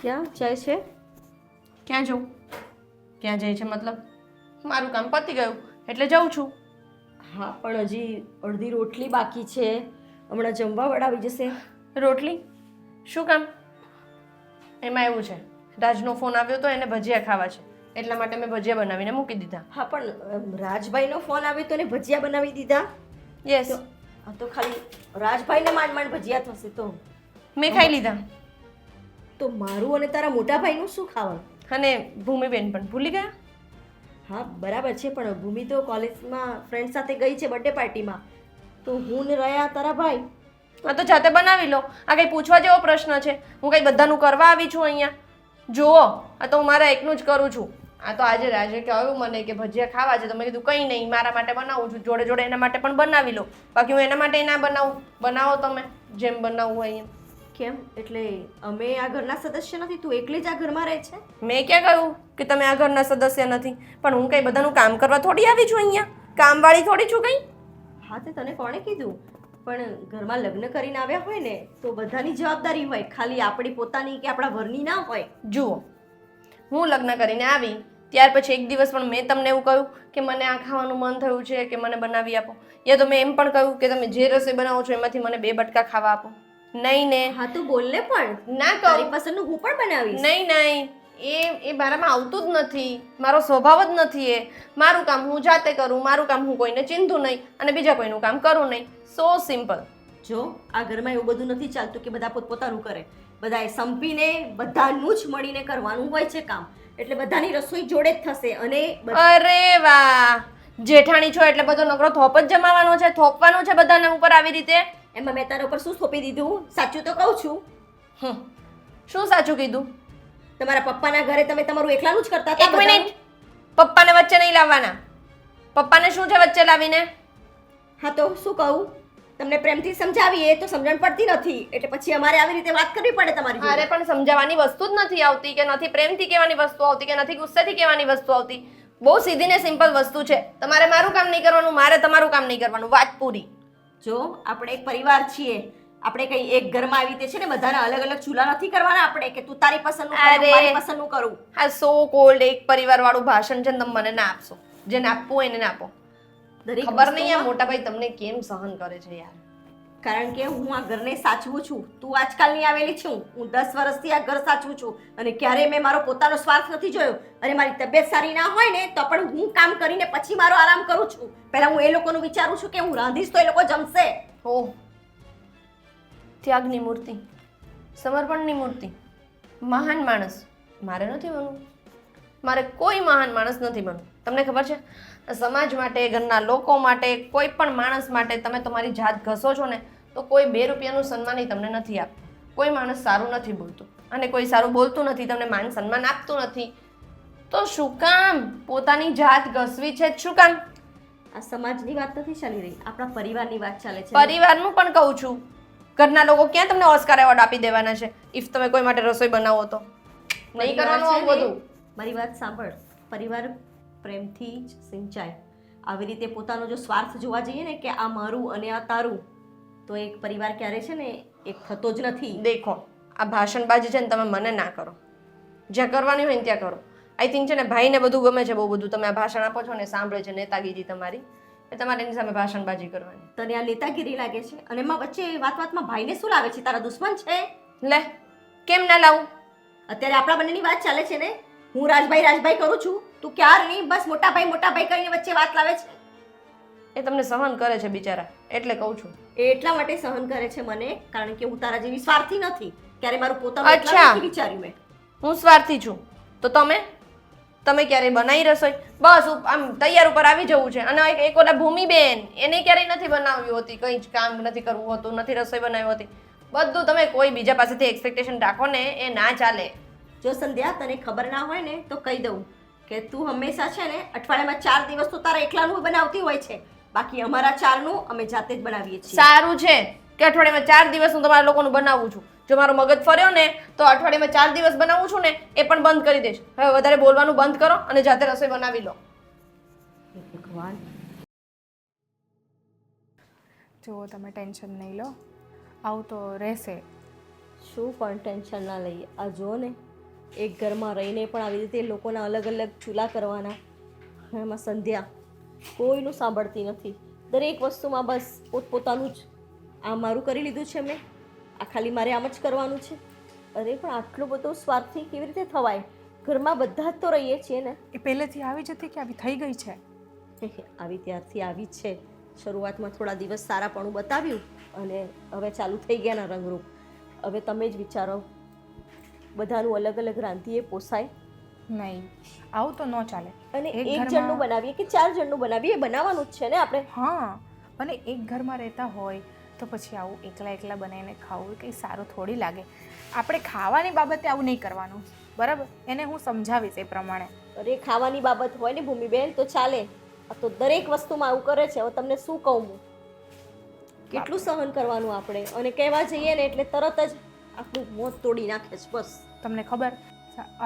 ક્યાં જાય છે? ક્યાં જવું? ક્યાં જાય છે મતલબ? મારું કામ પતી ગયું એટલે જાઉં છું. હા, પણ હજી અડધી રોટલી બાકી છે. હમણાં જમવાવાળા આવી જશે. રોટલી? શું કામ? એમાં એવું છે, રાજનો ફોન આવ્યો તો એને ભજીયા ખાવા છે એટલા માટે મેં ભજીયા બનાવીને મૂકી દીધા. હા, પણ રાજભાઈનો ફોન આવ્યો તો ને ભજીયા બનાવી દીધા? યસ, તો ખાલી રાજભાઈને માંડ માંડ ભજીયા થશે તો મેં ખાઈ લીધા. તો મારું અને તારા મોટા ભાઈનું શું ખાવાનું? અને ભૂમિબેન પણ ભૂલી ગયા? હા, બરાબર છે, પણ ભૂમિ તો કોલેજમાં ફ્રેન્ડ સાથે ગઈ છે બર્થડે પાર્ટીમાં. તો હું ને રહ્યા તારા ભાઈ. હા, તો જાતે બનાવી લો. આ કંઈ પૂછવા જેવો પ્રશ્ન છે? હું કંઈ બધાનું કરવા આવી છું અહીંયા? જુઓ, આ તો હું મારા એકનું જ કરું છું. આ તો આજે રાજે કહ્યું મને કે ભજીયા ખાવા છે તો મેં કીધું કંઈ નહીં, મારા માટે બનાવું છું, જોડે જોડે એના માટે પણ બનાવી લો. બાકી હું એના માટે ના બનાવું. બનાવો તમે જેમ બનાવવું હોય એમ. કેમ? એટલે અમે આ ઘરના સદસ્ય નથી? તું એકલી જ આ ઘરમાં રહે છે? મેં ક્યાં કહ્યું કે તમે આ ઘરના સદસ્ય નથી? પણ હું કંઈ બધાનું કામ કરવા થોડી આવી છું અહીંયા? કામવાળી થોડી છું કંઈ? હા, તે તને કોણે કીધું? પણ ઘરમાં લગ્ન કરીને આવ્યા હોય ને તો બધાની જવાબદારી હોય, ખાલી આપણી પોતાની કે આપણા ઘરની ના હોય. જુઓ, હું લગ્ન કરીને આવી ત્યાર પછી એક દિવસ પણ મેં તમને એવું કહ્યું કે મને આ ખાવાનું મન થયું છે કે મને બનાવી આપો? યા તો મેં એમ પણ કહ્યું કે તમે જે રસોઈ બનાવો છો એમાંથી મને 2 બટકા ખાવા આપો? નહીં ને. હા, તું બોલને પણ. ના કહું. તારી પસંદનું હું પણ બનાવીશ. નહીં નહીં, એ મારામાં આવતું જ નથી. મારો સ્વભાવ જ નથી એ. મારું કામ હું જાતે કરું, મારું કામ હું કોઈને ચિંતું નહીં અને બીજા કોઈનું કામ કરું નહીં. સો સિમ્પલ. જો આ ઘરમાં એવું બધું નથી ચાલતું કે બધા પોતપોતાનું કરે. બધાએ સંપીને બધાનું જ મળીને કરવાનું હોય છે કામ. એટલે બધાની રસોઈ જોડે જ થશે. અને અરે વાહ, જેઠાણી છો એટલે બધો નકરો થોપ જ જમાવાનો છે, થોપવાનું છે બધાના ઉપર આવી રીતે? એમાં મેં તારા ઉપર શું થોપી દીધું? સાચું તો કહું છું. શું સાચું કીધું? તમારા પપ્પાના ઘરે તમે તમારું એકલાનું જ કરતા હતા. એક મિનિટ, પપ્પાને વચ્ચે નહીં લાવવાના. પપ્પાને શું છે વચ્ચે લાવીને? હા, તો શું કહું? તમને પ્રેમથી સમજાવીએ તો સમજણ પડતી નથી, એટલે પછી અમારે આવી રીતે વાત કરવી પડે તમારી જોડે. અરે પણ સમજાવવાની વસ્તુ જ નથી આવતી, કે નથી પ્રેમથી કહેવાની વસ્તુ આવતી, કે નથી ગુસ્સેથી કહેવાની વસ્તુ આવતી. બહુ સીધી ને સિમ્પલ વસ્તુ છે. તમારે મારું કામ નહીં કરવાનું, મારે તમારું કામ નહીં કરવાનું. વાત પૂરી. જો આપણે એક પરિવાર છીએ, આપણે કઈ એક ઘરમાં આવી રીતે છે ને બધાના અલગ અલગ ચૂલા નથી કરવાના આપણે કે તું તારી પસંદનું કરું, મારી પસંદનું કરું. આ સો કોલ્ડ એક પરિવાર વાળું ભાષણ છે ને તમે મને ના આપશો. જેને આપવું હોય એને ના આપો. ખબર નહીં આ મોટા ભાઈ તમને કેમ સહન કરે છે યાર. કારણ કે હું આ ઘરને સાચવું છું. તું આજકાલની આવેલી છું. હું 10 વર્ષથી આ ઘર સાચવું છું અને ક્યારેય મેં મારો પોતાનો સ્વાર્થ નથી જોયો. અને મારી તબિયત સારી ના હોય ને તો પણ હું કામ કરીને પછી મારો આરામ કરું છું. પહેલા હું એ લોકોનું વિચારું છું કે હું રાંધીશ તો એ લોકો જમશે. ઓહ, ત્યાગની મૂર્તિ, સમર્પણની મૂર્તિ, મહાન માણસ મારે નથી બનવું. મારે કોઈ મહાન માણસ નથી બનવું. તમને ખબર છે, સમાજ માટે, ઘરના લોકો માટે, કોઈ પણ માણસ માટે તમે તમારી જાત ઘસો છો ને તો કોઈ 2 રૂપિયાનું સન્માન તમને નથી આપતું. કોઈ માણસ સારું નથી બોલતું અને કોઈ સારું બોલતું નથી, તમને માન સન્માન આપતું નથી. તો શું કામ પોતાની જાત ઘસવી છે? શું કામ? આ સમાજની વાત નથી ચાલી રહી, આપણા પરિવારની વાત ચાલે છે. પરિવારનું પણ કહું છું. ઘરના લોકો ક્યાં તમને ઓસ્કાર એવોર્ડ આપી દેવાના છે ઇફ તમે કોઈ માટે રસોઈ બનાવો તો? નહીં કરવાનું આવું બધું. મારી વાત સાંભળ. પરિવાર પ્રેમથી જ સિંચાય. આવી રીતે પોતાનો જો સ્વાર્થ જોવા જઈએ ને કે આ મારું અને આ તારું, તો એક પરિવાર ક્યારે છે ને એક થતો જ નથી. દેખો, આ ભાષણબાજી છે ને તમે મને ના કરો. જ્યાં કરવાની હોય ને ત્યાં કરો. આઈ થિંક છે ને ભાઈને બધું ગમે છે, બહુ બધું તમે આ ભાષણ આપો છો ને સાંભળે છે નેતાગીરી તમારી, એ તમારે એની સામે ભાષણબાજી કરવાની. તને આ નેતાગીરી લાગે છે? અને એમાં વચ્ચે વાતમાં ભાઈને શું લાવે છે? તારા દુશ્મન છે? લે, કેમ ના લાવું? અત્યારે આપણા બંનેની વાત ચાલે છે ને. હું રાજભાઈ કરું છું, તું ક્યારની બસ મોટા ભાઈ કરીને વચ્ચે વાત લાવે છે. એ તમને સહન કરે છે બિચારા, એટલે કહું છું. એ એટલા માટે સહન કરે છે મને કારણ કે હું તારા જેવી સ્વાર્થી નથી. ક્યારે મારું પોતાનું એટલા નથી વિચાર્યું મેં. હું સ્વાર્થી છું તો તમે ક્યારે બનાવી રસોઈ? બસ આમ તૈયાર ઉપર આવી જવું છે. અને એક ઓલા ભૂમિબેન, એને ક્યારેય નથી બનાવ્યું હોતી, કંઈ જ કામ નથી કરવું હોતું, નથી રસોઈ બનાવી હોતી. બધું તમે કોઈ બીજા પાસેથી એક્સપેક્ટેશન રાખો ને એ ના ચાલે. જો સંધ્યા, તને ખબર ના હોય ને તો કહી દઉં કે તું હંમેશા છે ને અઠવાડિયામાં 4 દિવસ તો તારા એકલાનું બનાવતી હોય છે, બાકી અમારા 4નું અમે જાતે જ બનાવીએ છીએ. સારું છે કે અઠવાડિયામાં 4 દિવસ હું તમારા લોકોનું બનાવું છું. જો મારો મગજ ફર્યો ને તો અઠવાડિયામાં 4 દિવસ બનાવું છું ને એ પણ બંધ કરી દઈશ. હવે વધારે બોલવાનું બંધ કરો અને જાતે રસોઈ બનાવી લો. ભગવાન, જો તમે ટેન્શન નહીં લો, આવું તો રહેશે. શું પણ ટેન્શન ના લઈએ. આ જો ને એક ઘરમાં રહીને પણ આવી રીતે લોકોના અલગ અલગ ચૂલા કરવાના. એમાં સંધ્યા કોઈનું સાંભળતી નથી. દરેક વસ્તુમાં બસ પોતપોતાનું જ. આ મારું કરી લીધું છે મેં, આ ખાલી મારે આમ જ કરવાનું છે. અરે પણ આટલો બધો સ્વાર્થી કેવી રીતે થવાય? ઘરમાં બધા જ તો રહીએ છીએ ને. એ પહેલેથી આવી જ હતી કે આવી થઈ ગઈ છે? આવી ત્યારથી આવી જ છે. શરૂઆતમાં થોડા દિવસ સારાપણું બતાવ્યું અને હવે ચાલુ થઈ ગયા રંગરૂપ. હવે તમે જ વિચારો, બધાનું અલગ અલગ રાંધીએ પોસાય? નહીં, આવું તો ન ચાલે. અને એક જણનું બનાવીએ કે 4 જણનું બનાવીએ, એ બનાવવાનું જ છે ને આપણે. હા, અને એક ઘરમાં રહેતા હોય તો પછી આવું એકલા એકલા બનાવીને ખાવું કંઈ સારું થોડી લાગે. આપણે ખાવાની બાબતે આવું નહીં કરવાનું, બરાબર? એને હું સમજાવીશ એ પ્રમાણે. અરે ખાવાની બાબત હોય ને ભૂમિબેન તો ચાલે, આ તો દરેક વસ્તુમાં આવું કરે છે. હવે તમને શું કહું હું? કેટલું સહન કરવાનું આપણે? અને કહેવા જઈએ ને એટલે તરત જ આપણું મોત તોડી નાખે છે. બસ તમને ખબર,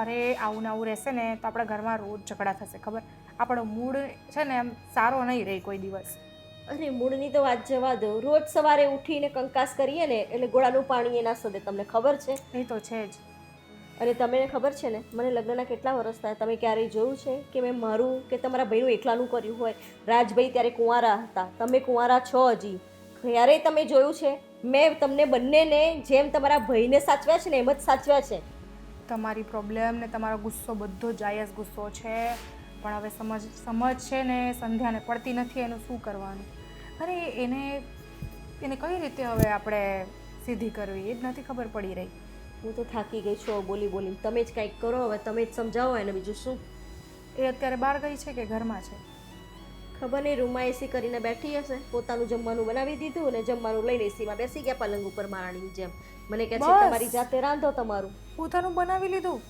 અરે આવું ને આવું રહેશે ને તો આપણા ઘરમાં રોજ ઝઘડા થશે. ખબર, આપણો મૂડ છે ને એમ સારો નહીં રહે કોઈ દિવસ. અરે મૂળની તો વાત જવા દો. રોજ સવારે ઉઠીને કંકાસ કરીએ ને એટલે ગોળાનું પાણી એ ના સદે. તમને ખબર છે? એ તો છે જ. અને તમને ખબર છે ને, મને લગ્નના કેટલા વર્ષ થયા, તમે ક્યારેય જોયું છે કે મેં મારું કે તમારા ભાઈનું એકલાનું કર્યું હોય? રાજભાઈ ત્યારે કુંવારા હતા, તમે કુંવારા છો હજી. ક્યારેય તમે જોયું છે? મેં તમને બંનેને જેમ તમારા ભાઈને સાચવ્યા છે ને એમ જ સાચવ્યા છે. તમારી પ્રોબ્લેમ ને તમારો ગુસ્સો બધો જાયઝ ગુસ્સો છે, પણ હવે સમજ છે ને સંધ્યાને પડતી નથી. એનું શું કરવાનું? અરે એને કઈ રીતે હવે આપણે સીધી કરવી એ જ નથી ખબર પડી રહી. હું તો થાકી ગઈ છું બોલી બોલીને. તમે જ કંઈક કરો હવે, તમે જ સમજાવો એને. બીજું શું? એ અત્યારે બહાર ગઈ છે કે ઘરમાં છે? ખબર નહીં, રૂમમાં એસી કરીને બેઠી હશે. પોતાનું જમવાનું બનાવી દીધું અને જમવાનું લઈને એસીમાં બેસી ગયા પલંગ ઉપર મારાણીની જેમ. મને કહે છે તમારી જાતે રાંધો તમારું. પોતાનું બનાવી લીધું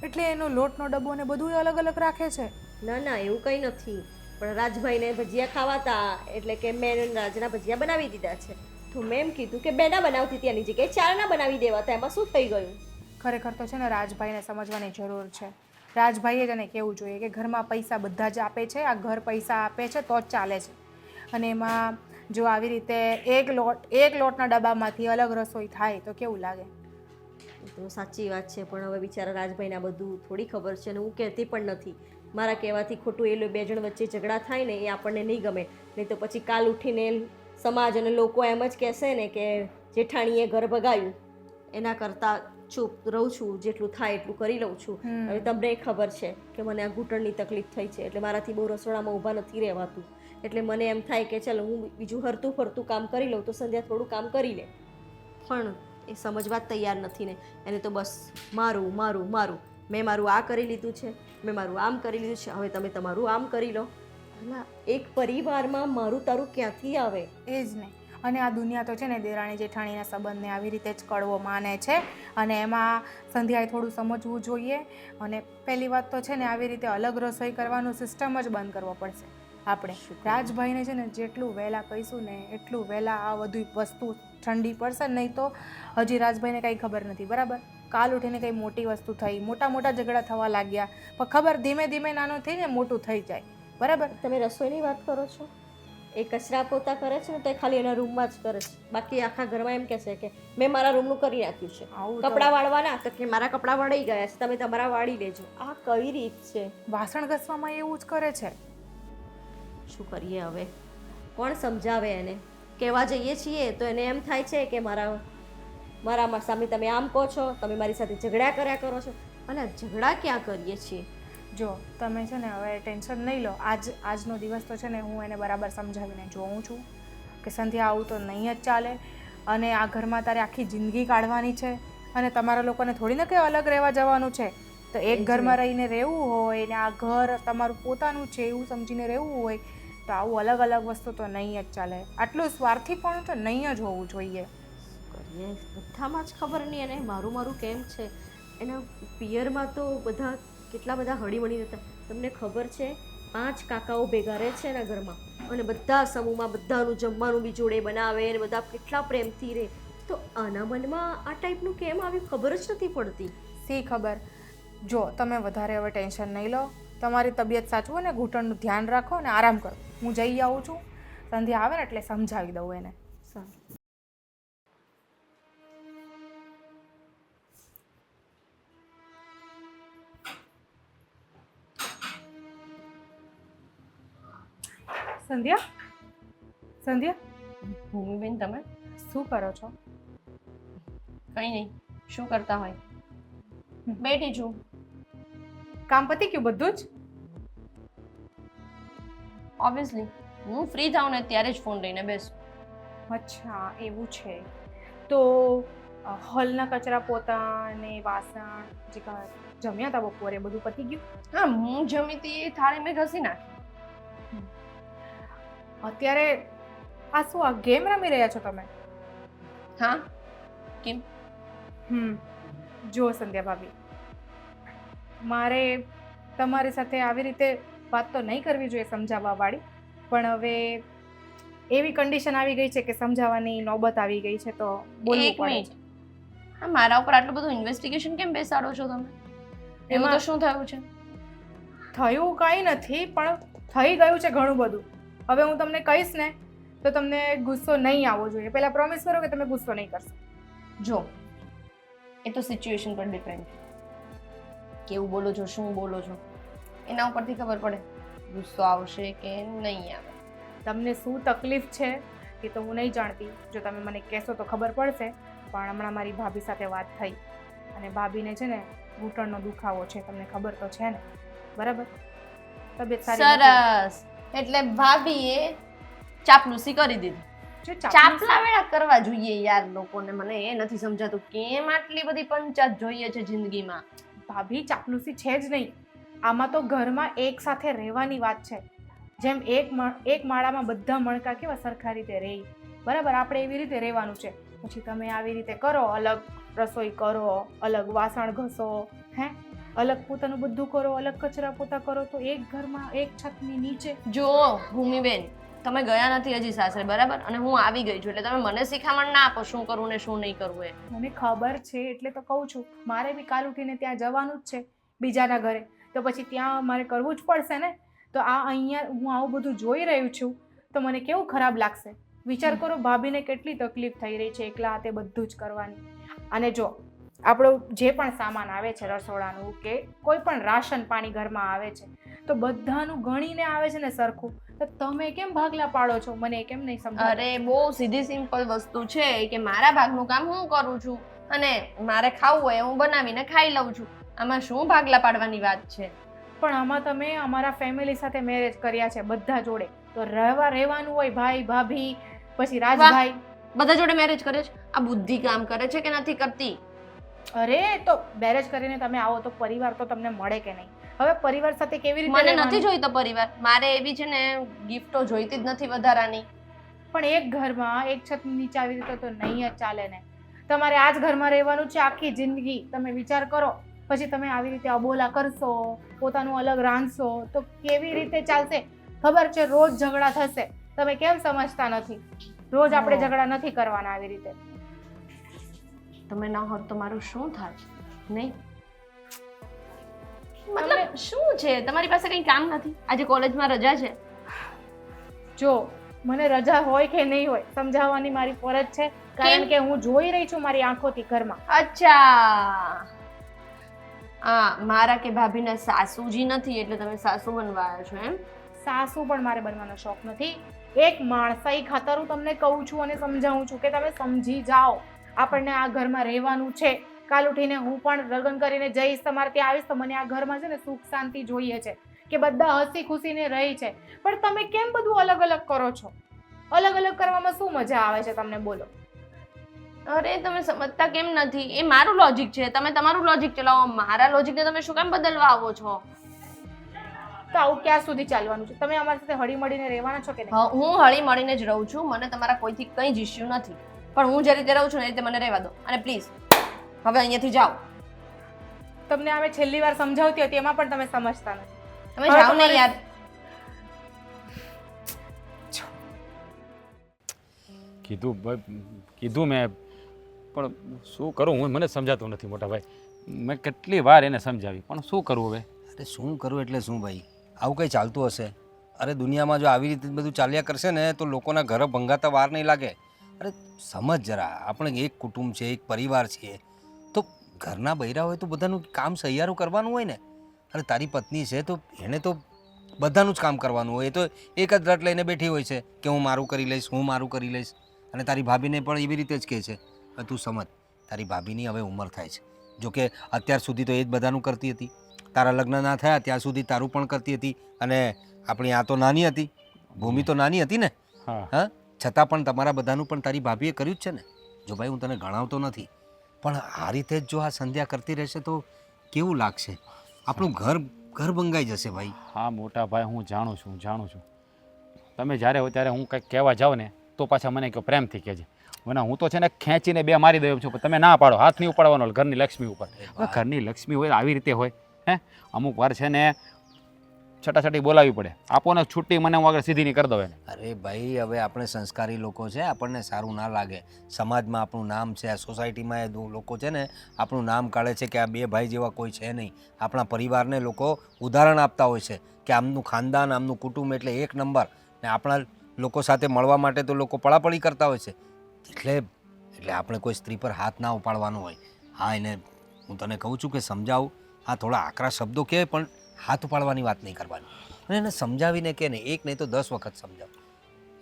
એટલે એનો લોટનો ડબ્બો ને બધું અલગ અલગ રાખે છે? ના ના, એવું કંઈ નથી. પણ રાજભાઈને ભજીયા ખાવાતા એટલે કે મેં રાજના ભજીયા બનાવી દીધા છે. તો મેં એમ કીધું કે બેના બનાવતી ત્યાંની જગ્યાએ 4ના બનાવી દેવાતા. એમાં શું થઈ ગયું? ખરેખર તો છે ને રાજભાઈને સમજવાની જરૂર છે. રાજભાઈએ જ એને કહેવું જોઈએ કે ઘરમાં પૈસા બધા જ આપે છે, આ ઘર પૈસા આપે છે તો જ ચાલે છે. અને એમાં જો આવી રીતે એક લોટના ડબ્બામાંથી અલગ રસોઈ થાય તો કેવું લાગે? તો સાચી વાત છે, પણ હવે બિચારા રાજભાઈને આ બધું થોડી ખબર છે ને હું કહેતી પણ નથી. મારા કહેવાથી ખોટું એ બે જણ વચ્ચે ઝઘડા થાય ને એ આપણને નહીં ગમે. નહીં તો પછી કાલ ઉઠીને સમાજ અને લોકો એમ જ કહેશે ને કે જેઠાણીએ ઘર ભગાયું. એના કરતાં ચૂપ રહું છું, જેટલું થાય એટલું કરી લઉં છું. હવે તમને ખબર છે કે મને આ ઘૂંટણની તકલીફ થઈ છે એટલે મારાથી બહુ રસોડામાં ઊભા નથી રહેવાતું. એટલે મને એમ થાય કે ચાલો હું બીજું હરતું ફરતું કામ કરી લઉં તો સંધ્યા થોડું કામ કરી લે. પણ એ સમજવા જ તૈયાર નથી ને. એને તો બસ મારું મારું મારું. મેં મારું આ કરી લીધું છે, મેં મારું આમ કરી લીધું છે, હવે તમે તમારું આમ કરી લો. ના, એક પરિવારમાં મારું તારું ક્યાંથી આવે? એ જ નહીં. અને આ દુનિયા તો છે ને દેરાણી જેઠાણીના સંબંધને આવી રીતે જ કડવો માને છે. અને એમાં સંધ્યાએ થોડું સમજવું જોઈએ. અને પહેલી વાત તો છે ને આવી રીતે અલગ રસોઈ કરવાનું સિસ્ટમ જ બંધ કરવો પડશે આપણે. રાજભાઈને છે ને જેટલું વહેલા કહીશું ને એટલું વહેલા આ બધી વસ્તુ ઠંડી પડશે. નહીં તો હજી રાજભાઈને કંઈ ખબર નથી, બરાબર? કાલ ઉઠીને કંઈ મોટી વસ્તુ થઈ, મોટા ઝઘડા થવા લાગ્યા, પણ ખબર ધીમે ધીમે નાનું થઈને મોટું થઈ જાય, બરાબર? તમે રસોઈની વાત કરો છો? એ કચરા પોતા કરે છે ને તો એ ખાલી એના રૂમમાં જ કરે છે. બાકી આખા ઘરમાં એમ કહે છે કે મેં મારા રૂમનું કરી નાખ્યું છે. કપડાં વાળવાના તો કે મારા કપડાં વળી ગયા છે, તમે તમારા વાળી લેજો. આ કઈ રીત છે? વાસણ ઘસવામાં એવું જ કરે છે. શું કરીએ હવે? કોણ સમજાવે એને? કહેવા જઈએ છીએ તો એને એમ થાય છે કે મારા સામે તમે આમ કહો છો, તમે મારી સાથે ઝઘડા કર્યા કરો છો. અને ઝઘડા ક્યાં કરીએ છીએ? જો તમે છે ને હવે ટેન્શન નહીં લો. આજનો દિવસ તો છે ને હું એને બરાબર સમજાવીને જોઉં છું કે સંધ્યા આવું તો નહીં જ ચાલે. અને આ ઘરમાં તારે આખી જિંદગી કાઢવાની છે અને તમારા લોકોને થોડી ને કંઈ અલગ રહેવા જવાનું છે. તો એક ઘરમાં રહીને રહેવું હોય ને આ ઘર તમારું પોતાનું છે એવું સમજીને રહેવું હોય તો આવું અલગ અલગ વસ્તુ તો નહીં જ ચાલે. આટલું સ્વાર્થી પણ તો નહીં જ હોવું જોઈએ. કરીએ બધામાં જ ખબર નહીં એને મારું કેમ છે. એના પિયરમાં તો બધા કેટલા બધા હળીમળી રહેતા. તમને ખબર છે 5 કાકાઓ ભેગા રહે છે એના ઘરમાં અને બધા સમૂહમાં બધાનું જમવાનું બી જોડે બનાવે અને બધા કેટલા પ્રેમથી રહે. તો આના મનમાં આ ટાઈપનું કેમ આવ્યું ખબર જ નથી પડતી. શી ખબર. જો તમે વધારે હવે ટેન્શન નહીં લો, તમારી તબિયત સાચવો ને ઘૂંટણનું ધ્યાન રાખો અને આરામ કરો. હું જઈ આવું છું. સંધ્યા આવે ને એટલે સમજાવી દઉં એને. સારું. સંધ્યા ભૂમિબેન તમે શું કરો છો? કંઈ નહીં, શું કરતા હોય? બેઠી છું. કામ પતી ગયું બધું જ? ઓબ્વિયસલી હું ફ્રી થાઉં ને ત્યારે જ ફોન લઈને બેસું. અચ્છા એવું છે. તો હોલના કચરા પોતા ને વાસણ જે જમ્યા હતા બપોરે બધું પતી ગયું? હા, હું જમી હતી એ થાળી મેં ઘસી નાખી. અત્યારે આ શું આ ગેમ રમી રહ્યા છો તમે? હા, કેમ? જુઓ સંધ્યા ભાભી, મારે તમારી સાથે આવી રીતે વાત તો નહીં કરવી જોઈએ સમજાવવા વાળી, પણ હવે એવી કન્ડિશન આવી ગઈ છે કે સમજાવવાની નોબત આવી ગઈ છે તો બોલવું એક પડે મિનિટ. છે. હા, મારા ઉપર આટલું બધું ઇન્વેસ્ટિગેશન કેમ બેસાડો છો તમે? એમાં તો શું થયું છે? થયું કંઈ નથી, પણ થઈ ગયું છે ઘણું બધું. હવે હું તમને કહીશ ને તો તમને ગુસ્સો નહીં આવવો જોઈએ. પહેલા પ્રોમિસ કરો કે તમે ગુસ્સો નહીં કરશો. જો, એ તો સિચ્યુએશન પર ડિપેન્ડ. કેવું બોલો છો, શું બોલો છો, એના ઉપરથી ખબર પડે ગુસ્સો આવશે કે નહીં આવે. તમને શું તકલીફ છે એ તો હું નહીં જાણતી. જો તમે મને કહેશો તો ખબર પડશે. પણ હમણાં મારી ભાભી સાથે વાત થઈ અને ભાભીને છે ને ઘૂંટણનો દુખાવો છે, તમને ખબર તો છે ને? બરાબર? તબિયત સારી નથી. સરસ. એટલે ભાભીએ ચાપલુસી કરી દીધી. જો ચાપલા વેળા કરવા જોઈએ યાર લોકોને. મને એ નથી સમજાતું કેમ આટલી બધી પંચાયત જોઈએ છે જિંદગીમાં. ભાભી ચાપલુસી છે જ નહીં. આમાં તો ઘરમાં એક સાથે રહેવાની વાત છે. જેમ એક માળામાં બધા મણકા કેવા સરખા રીતે રહે, બરાબર? આપણે એવી રીતે રહેવાનું છે. પછી તમે આવી રીતે કરો, અલગ રસોઈ કરો, અલગ વાસણ ઘસો, અલગ પોતાનું બધું કરો, અલગ કચરા પોતા કરો, તો એક ઘરમાં એક છતની નીચે. જો ભૂમિબેન, તમે ગયા નથી હજી સાસરે, બરાબર? અને હું આવી ગઈ છું, એટલે તમે મને શિખામણ ના આપો શું કરવું ને શું નહીં કરવું એ. મને ખબર છે એટલે તો કહું છું. મારે બી કાલ ઉઠીને ત્યાં જવાનું જ છે બીજાના ઘરે, તો પછી ત્યાં મારે કરવું જ પડશે ને. તો આ અહીંયા હું આવું બધું જોઈ રહ્યું છું તો મને કેવું ખરાબ લાગશે. વિચાર કરો ભાભીને કેટલી તકલીફ થઈ રહી છે એકલા હાથે બધું જ કરવાની. અને જો આપણો જે પણ સામાન આવે છે રસોડાનું કે કોઈ પણ રાશન પાણી ઘરમાં આવે છે તો બધાનું ગણીને આવે છે ને સરખું. તો તમે કેમ ભાગલા પાડો છો? મને કેમ નહીં સમજાય? અરે બહુ સીધી સિમ્પલ વસ્તુ છે કે મારા ભાગનું કામ હું કરું છું અને મારે ખાવું હોય હું બનાવીને ખાઈ લઉં છું. આમાં શું ભાગલા પાડવાની વાત છે? પણ આમાં તમે અમારા ફેમિલી સાથે મેરેજ કર્યા છે બધા જોડે, તો રહેવાનું હોય ભાઈ ભાભી પછી રાજભાઈ બધા જોડે મેરેજ કરે છે. આ બુદ્ધિ કામ કરે છે કે નથી કરતી? અરે તો મેરેજ કરીને તમે આવો તો પરિવાર તો તમને મળે કે નહીં? હવે પરિવાર સાથે કેવી રીતે મને રહેવાનું? નથી જોઈતો પરિવાર. મારે એવી છે ને ગિફ્ટો જોઈતી જ નથી વધારાની. પણ એક ઘરમાં એક છત નીચે આવી રીતે તો નહીં જ ચાલે ને. તમારે આ જ ઘરમાં રહેવાનું છે આખી જિંદગી. તમે વિચાર કરો, પછી તમે આવી રીતે અબોલા કરશો, પોતાનું અલગ રાંધશો તો કેવી રીતે ચાલશે? ખબર છે રોજ ઝઘડા થશે. તમે કેમ સમજતા નથી? રોજ આપણે ઝઘડા નથી કરવાના આવી રીતે. તમે ના હોત તો મારું શું થાય? નહીં મતલબ શું છે? તમારી પાસે કંઈ કામ નથી? આજે કોલેજમાં રજા છે. જો મને રજા હોય કે નહીં હોય સમજાવવાની મારી ફરજ છે, કારણ કે હું જોઈ રહી છું મારી આંખોથી ઘરમાં. અચ્છા, મારા કે ભાભીના સાસુજી નથી એટલે તમે સાસુ બનવા આવ્યા છો એમ? સાસુ પણ મારે બનવાનો શોખ નથી. એક માણસાઈ ખાતર હું તમને કહું છું અને સમજાવું છું કે તમે સમજી જાઓ. આપણને આ ઘરમાં રહેવાનું છે. કાલ ઉઠીને હું પણ લગ્ન કરીને જઈશ, તમારે ત્યાં આવીશ તો મને આ ઘરમાં છે ને સુખ શાંતિ જોઈએ છે કે બધા હસી ખુશીને રહી છે. પણ તમે કેમ બધું અલગ અલગ કરો છો? અલગ અલગ કરવામાં શું મજા આવે છે તમને? બોલો. અરે તમે સમજતા કેમ નથી? એ મારું લોજિક છે, તમે તમારું લોજિક ચલાવો. મારા લોજિકને તમે શું કામ બદલવા આવો છો? તો આવું ક્યાં સુધી ચાલવાનું છે? તમે અમારી સાથે હળી મળીને રહેવાના છો કે નહીં? હા, હું હળી મળીને જ રહું છું. મને તમારા કોઈથી કંઈ જ ઇશ્યુ નથી, પણ હું જે રીતે રહું છું એ રીતે મને રહેવા દો. અને પ્લીઝ હવે અહીંયાથી જાઓ. તમને અમે છેલ્લી વાર સમજાવતી હતી એમાં પણ તમે સમજતા નથી. તમે જાઓ ને યાર. કીધું મેં, પણ શું કરું હું? મને સમજાતું નથી મોટા ભાઈ. મેં કેટલી વાર એને સમજાવી, પણ શું કરવું હવે? અરે શું કરું એટલે શું ભાઈ? આવું કંઈ ચાલતું હશે? અરે દુનિયામાં જો આવી રીતે બધું ચાલ્યા કરશે ને તો લોકોના ઘર ભંગાતા વાર નહીં લાગે. અરે સમજ જરા, આપણે એક કુટુંબ છે, એક પરિવાર છીએ, તો ઘરના બૈરા હોય તો બધાનું કામ સહિયારું કરવાનું હોય ને. અરે તારી પત્ની છે તો એણે તો બધાનું જ કામ કરવાનું હોય. એ તો એક જ રટ લઈને બેઠી હોય છે કે હું મારું કરી લઈશ, હું મારું કરી લઈશ. અને તારી ભાભીને પણ એવી રીતે જ કહે છે. હવે તું સમજ, તારી ભાભીની હવે ઉંમર થાય છે. જોકે અત્યાર સુધી તો એ જ બધાનું કરતી હતી. તારા લગ્ન ના થયા ત્યાં સુધી તારું પણ કરતી હતી. અને આપણી આ તો નાની હતી, ભૂમિ તો નાની હતી ને. હા હા, છતાં પણ તમારા બધાનું પણ તારી ભાભીએ કર્યું જ છે ને. જો ભાઈ હું તને ગણાવતો નથી, પણ આ રીતે જ જો આ સંધ્યા કરતી રહેશે તો કેવું લાગશે? આપણું ઘર બંગાઈ જશે ભાઈ. હા મોટા ભાઈ, હું જાણું છું. તમે જ્યારે હોય ત્યારે હું કંઈક કહેવા જાઉં ને તો પાછા મને કહો પ્રેમથી કહેજે. મને હું તો છે ને ખેંચીને બે મારી દઉં છું, પણ તમે ના પાડો. હાથ નહીં ઉપાડવાનો ઘરની લક્ષ્મી ઉપર. હવે ઘરની લક્ષ્મી હોય આવી રીતે હોય હે? અમુક વાર છે ને છટાછટી બોલાવવી પડે. આપો ને છૂટી, મને હું આગળ સીધી નહીં કરી દઉં એને. અરે ભાઈ, હવે આપણે સંસ્કારી લોકો છે, આપણને સારું ના લાગે. સમાજમાં આપણું નામ છે, આ સોસાયટીમાં એ લોકો છે ને આપણું નામ કાઢે છે કે આ બે ભાઈ જેવા કોઈ છે નહીં. આપણા પરિવારને લોકો ઉદાહરણ આપતા હોય છે કે આમનું ખાનદાન, આમનું કુટુંબ એટલે એક નંબર. ને આપણા લોકો સાથે મળવા માટે તો લોકો પળાપળી કરતા હોય છે. એટલે આપણે કોઈ સ્ત્રી પર હાથ ના ઉપાડવાનો હોય. હા, એને હું તને કહું છું કે સમજાવું. હા, થોડા આકરા શબ્દો કહે, પણ હાથ ઉપાડવાની વાત નહીં કરવાની. અને એને સમજાવીને કે ને, એક નહીં તો 10 વખત સમજાવ.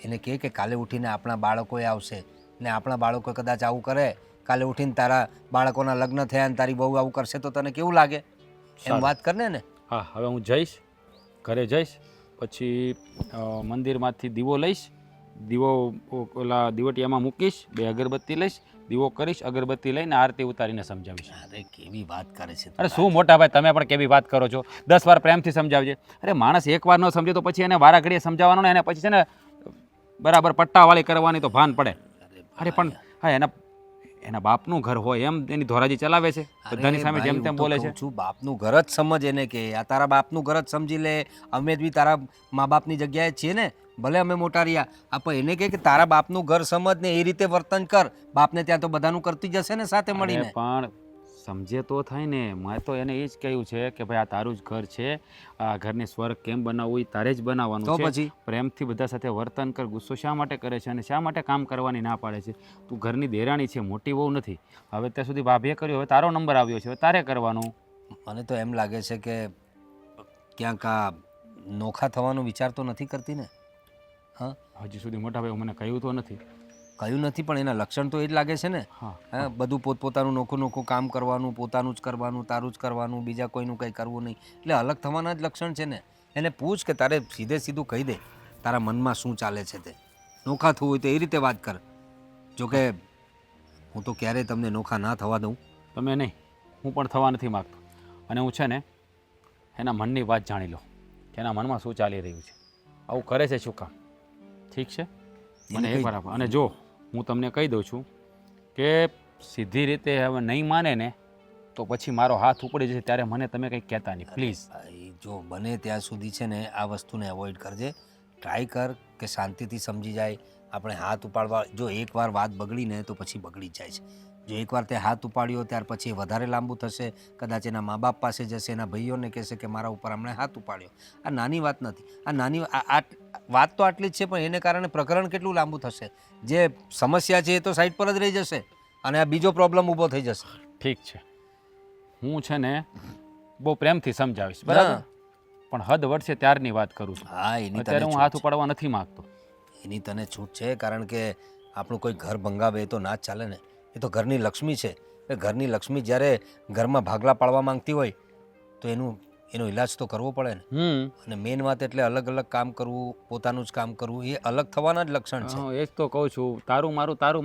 એને કહે કે કાલે ઉઠીને આપણા બાળકોએ આવશે ને આપણા બાળકો કદાચ આવું કરે, કાલે ઉઠીને તારા બાળકોના લગ્ન થયા ને તારી બહુ આવું કરશે તો તને કેવું લાગે? એમ વાત કરને ને. હા, હવે હું જઈશ, ઘરે જઈશ, પછી મંદિરમાંથી દીવો લઈશ, દીવો ઓલા દીવટિયામાં મૂકીશ, 2 અગરબત્તી લઈશ, દીવો કરીશ, અગરબત્તી લઈને આરતી ઉતારીને સમજાવીશ. અરે કેવી વાત કરે છે! અરે શું મોટા ભાઈ, તમે પણ કેવી વાત કરો છો? 10 વાર પ્રેમથી સમજાવજે. અરે માણસ એક વાર ન સમજે તો પછી એને વારા ઘડીએ સમજાવવાનો ને, એને પછી છે ને બરાબર પટ્ટાવાળી કરવાની તો ભાન પડે. અરે પણ હા, એના બાપનું ઘર હોય એમ એની ધોરાજી ચલાવે છે, બધાની સામે જેમ તેમ બોલે છે. છું બાપનું ઘર જ સમજ એને કે આ તારા બાપનું ઘર જ સમજી લે. અમે બી તારા મા બાપની જગ્યાએ છીએ ને, ભલે અમે મોટા રહ્યા. આપણે એને કહે કે તારા બાપનું ઘર સમજ ને એ રીતે વર્તન કર. બાપને ત્યાં તો બધાનું કરતી જશે ને સાથે મળીને. પણ સમજે તો થાય ને. મેં તો એને એ જ કહ્યું છે કે ભાઈ આ તારું જ ઘર છે, આ ઘરની સ્વર્ગ કેમ બનાવવું એ તારે જ બનાવવાનું તો છે. પછી પ્રેમથી બધા સાથે વર્તન કર. ગુસ્સો શા માટે કરે છે અને શા માટે કામ કરવાની ના પાડે છે? તું ઘરની દેરાણી છે, મોટી બહુ નથી. હવે ત્યાં સુધી ભાભીએ કર્યું, હવે તારો નંબર આવ્યો છે, હવે તારે કરવાનું. મને તો એમ લાગે છે કે ક્યાંક આ નોખા થવાનો વિચાર તો નથી કરતી ને. હા, હજી સુધી મોટા ભાઈ મને કહ્યું તો નથી. કહ્યું નથી, પણ એના લક્ષણ તો એ જ લાગે છે ને. હા, હા, બધું પોતપોતાનું નોખું કામ કરવાનું, પોતાનું જ કરવાનું, તારું જ કરવાનું, બીજા કોઈનું કંઈ કરવું નહીં. એટલે અલગ થવાના જ લક્ષણ છે ને. એને પૂછ કે તારે સીધું કહી દે તારા મનમાં શું ચાલે છે તે. નોખા થવું હોય તો એ રીતે વાત કર. જોકે હું તો ક્યારેય તમને નોખા ના થવા દઉં. તમે નહીં, હું પણ થવા નથી માગતો. અને હું છે ને એના મનની વાત જાણી લો કે એના મનમાં શું ચાલી રહ્યું છે, આવું કરે છે શું કામ. ઠીક છે, મને એક વાર આપો. અને જો હું તમને કહી દઉં છું કે સીધી રીતે હવે નહીં માને ને તો પછી મારો હાથ ઉપડી જશે, ત્યારે મને તમે કંઈ કહેતા નહીં પ્લીઝ. ભાઈ જો બને ત્યાં સુધી છે ને આ વસ્તુને અવોઇડ કરજે. ટ્રાય કર કે શાંતિથી સમજી જાય. આપણે હાથ ઉપાડવા, જો એકવાર વાત બગડી ને તો પછી બગડી જ જાય છે. જો એકવાર તે હાથ ઉપાડ્યો ત્યાર પછી એ વધારે લાંબુ થશે. કદાચ એના મા બાપ પાસે જશે, એના ભાઈઓને કહેશે કે મારા ઉપર હમણાં હાથ ઉપાડ્યો. આ નાની વાત નથી. આ વાત તો આટલી જ છે, પણ એને કારણે પ્રકરણ કેટલું લાંબુ થશે. જે સમસ્યા છે એ તો સાઈડ પર જ રહી જશે અને આ બીજો પ્રોબ્લેમ ઊભો થઈ જશે. ઠીક છે, હું છે ને બહુ પ્રેમથી સમજાવીશ, બરાબર? પણ હદ વળશે ત્યારની વાત કરું છું. હા, એની અત્યારે હું હાથ ઉપાડવા નથી માંગતો. એની તને છૂટ છે, કારણ કે આપણું કોઈ ઘર ભંગાવે એ તો ના જ ચાલે ને. એ તો ઘરની લક્ષ્મી છે. એ ઘરની લક્ષ્મી જ્યારે ઘરમાં ભાગલા પાડવા માંગતી હોય તો એનો ઈલાજ તો કરવો પડે ને. અને મેઇન વાત એટલે અલગ અલગ કામ કરવું, પોતાનું જ કામ કરવું, એ અલગ થવાના જ લક્ષણ છે. એ જ તો કહું છું, તારું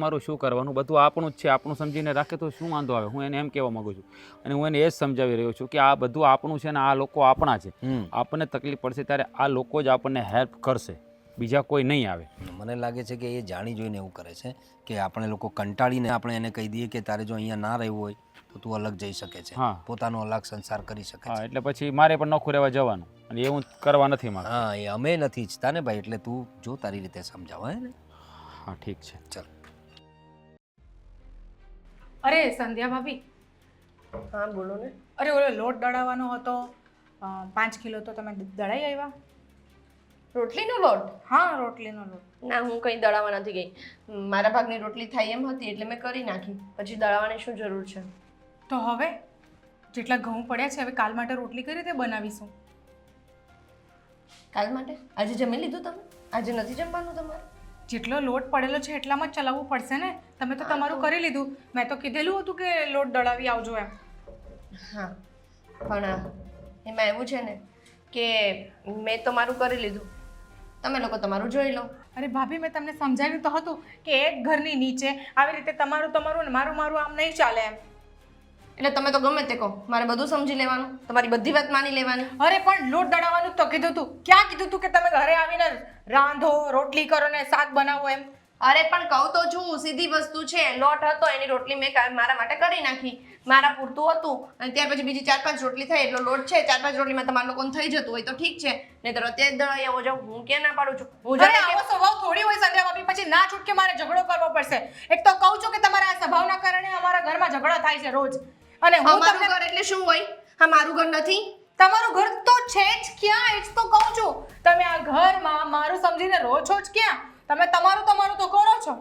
મારું શું કરવાનું? બધું આપણું જ છે. આપણું સમજીને રાખે તો શું વાંધો આવે? હું એને એમ કહેવા માંગુ છું અને હું એને એ જ સમજાવી રહ્યો છું કે આ બધું આપણું છે ને આ લોકો આપણા છે. આપણને તકલીફ પડશે ત્યારે આ લોકો જ આપણને હેલ્પ કરશે, બીજા કોઈ નહીં આવે. મને લાગે છે કે એ જાણી જોઈને એવું કરે છે કે આપણે લોકો કંટાળીને આપણે એને કહી દઈએ કે તારે જો અહીંયા ના રહેવું હોય તો તું અલગ જઈ શકે છે, પોતાનો અલગ સંસાર કરી શકે છે. એટલે પછી મારે પણ નોખું રહેવા જવાનું, અને એ હું કરવા નથી માંગતો. હા, એ અમે નથી ઈચ્છતા ને ભાઈ. એટલે તું જો તારી રીતે સમજાવ. હે ને? હા, ઠીક છે, ચાલ. અરે સંધ્યા ભાભી. હા બોલો ને. અરે ઓલો લોટ દળાવવાનો હતો, 5 કિલો તો તમે દળાઈ આવ્યા? રોટલીનો લોટ? હા, રોટલીનો લોટ. ના, હું કંઈ દળાવવા નથી ગઈ. મારા ભાગની રોટલી થાય એમ હતી એટલે મેં કરી નાખી. પછી દળાવવાની શું જરૂર છે? તો હવે જેટલા ઘઉં પડ્યા છે હવે કાલ માટે રોટલી કઈ રીતે બનાવીશું? કાલ માટે આજે જમી લીધું તમે? આજે નથી જમવાનું તમારે? જેટલો લોટ પડેલો છે એટલામાં જ ચલાવવું પડશે ને. તમે તો તમારું કરી લીધું. મેં તો કીધેલું હતું કે લોટ દળાવી આવજો એમ. હા, પણ એમાં એવું છે ને કે મેં તો મારું કરી લીધું, તમે લોકો તમારું જોઈ લો. અરે ભાભી, મેં તમને સમજાવ્યું તો હતું કે એક ઘરની નીચે આવી રીતે તમારું તમારું ને મારું મારું આમ નહીં ચાલે એમ. એટલે તમે તો ગમે તે કહો, મારે બધું સમજી લેવાનું, તમારી બધી વાત માની લેવાની. અરે પણ લોટ દળાવવાનું તો કીધું તું. ક્યાં કીધું તું કે તમે ઘરે આવીને રાંધો, રોટલી કરો ને શાક બનાવો એમ? અરે પણ કહું તો છું, સીધી વસ્તુ છે. લોટ હતો એની રોટલી મેં મારા માટે કરી નાખી, મારા પૂરતું હતું, અને ત્યાર પછી બીજી 4-5 રોટલી થઈ એટલો લોટ છે. 4-5 રોટલીમાં તમારા લોકોને થઈ જતું હોય તો ઠીક છે, નહીં તો અત્યારે દળાઈ આવો જાવ. હું ક્યાં ના પાડું છું? હું અરે આવો સ્વભાવ થોડી હોય સંધ્યા ભાભી, પછી ના છૂટકે મારે ઝઘડો કરવો પડશે. એક તો કહું છું કે તમારા આ સ્વભાવના કારણે અમારા ઘરમાં ઝઘડા થાય છે રોજ. અને હું અમારું તમને ઘર એટલે શું હોય? હા, મારું ઘર નથી. તમારું ઘર તો છે જ ક્યાં, એ જ તો કહું છું. તમે આ ઘરમાં મારું સમજીને રહો છો જ ક્યાં? તમે તમારું તમારું તો કરો છો.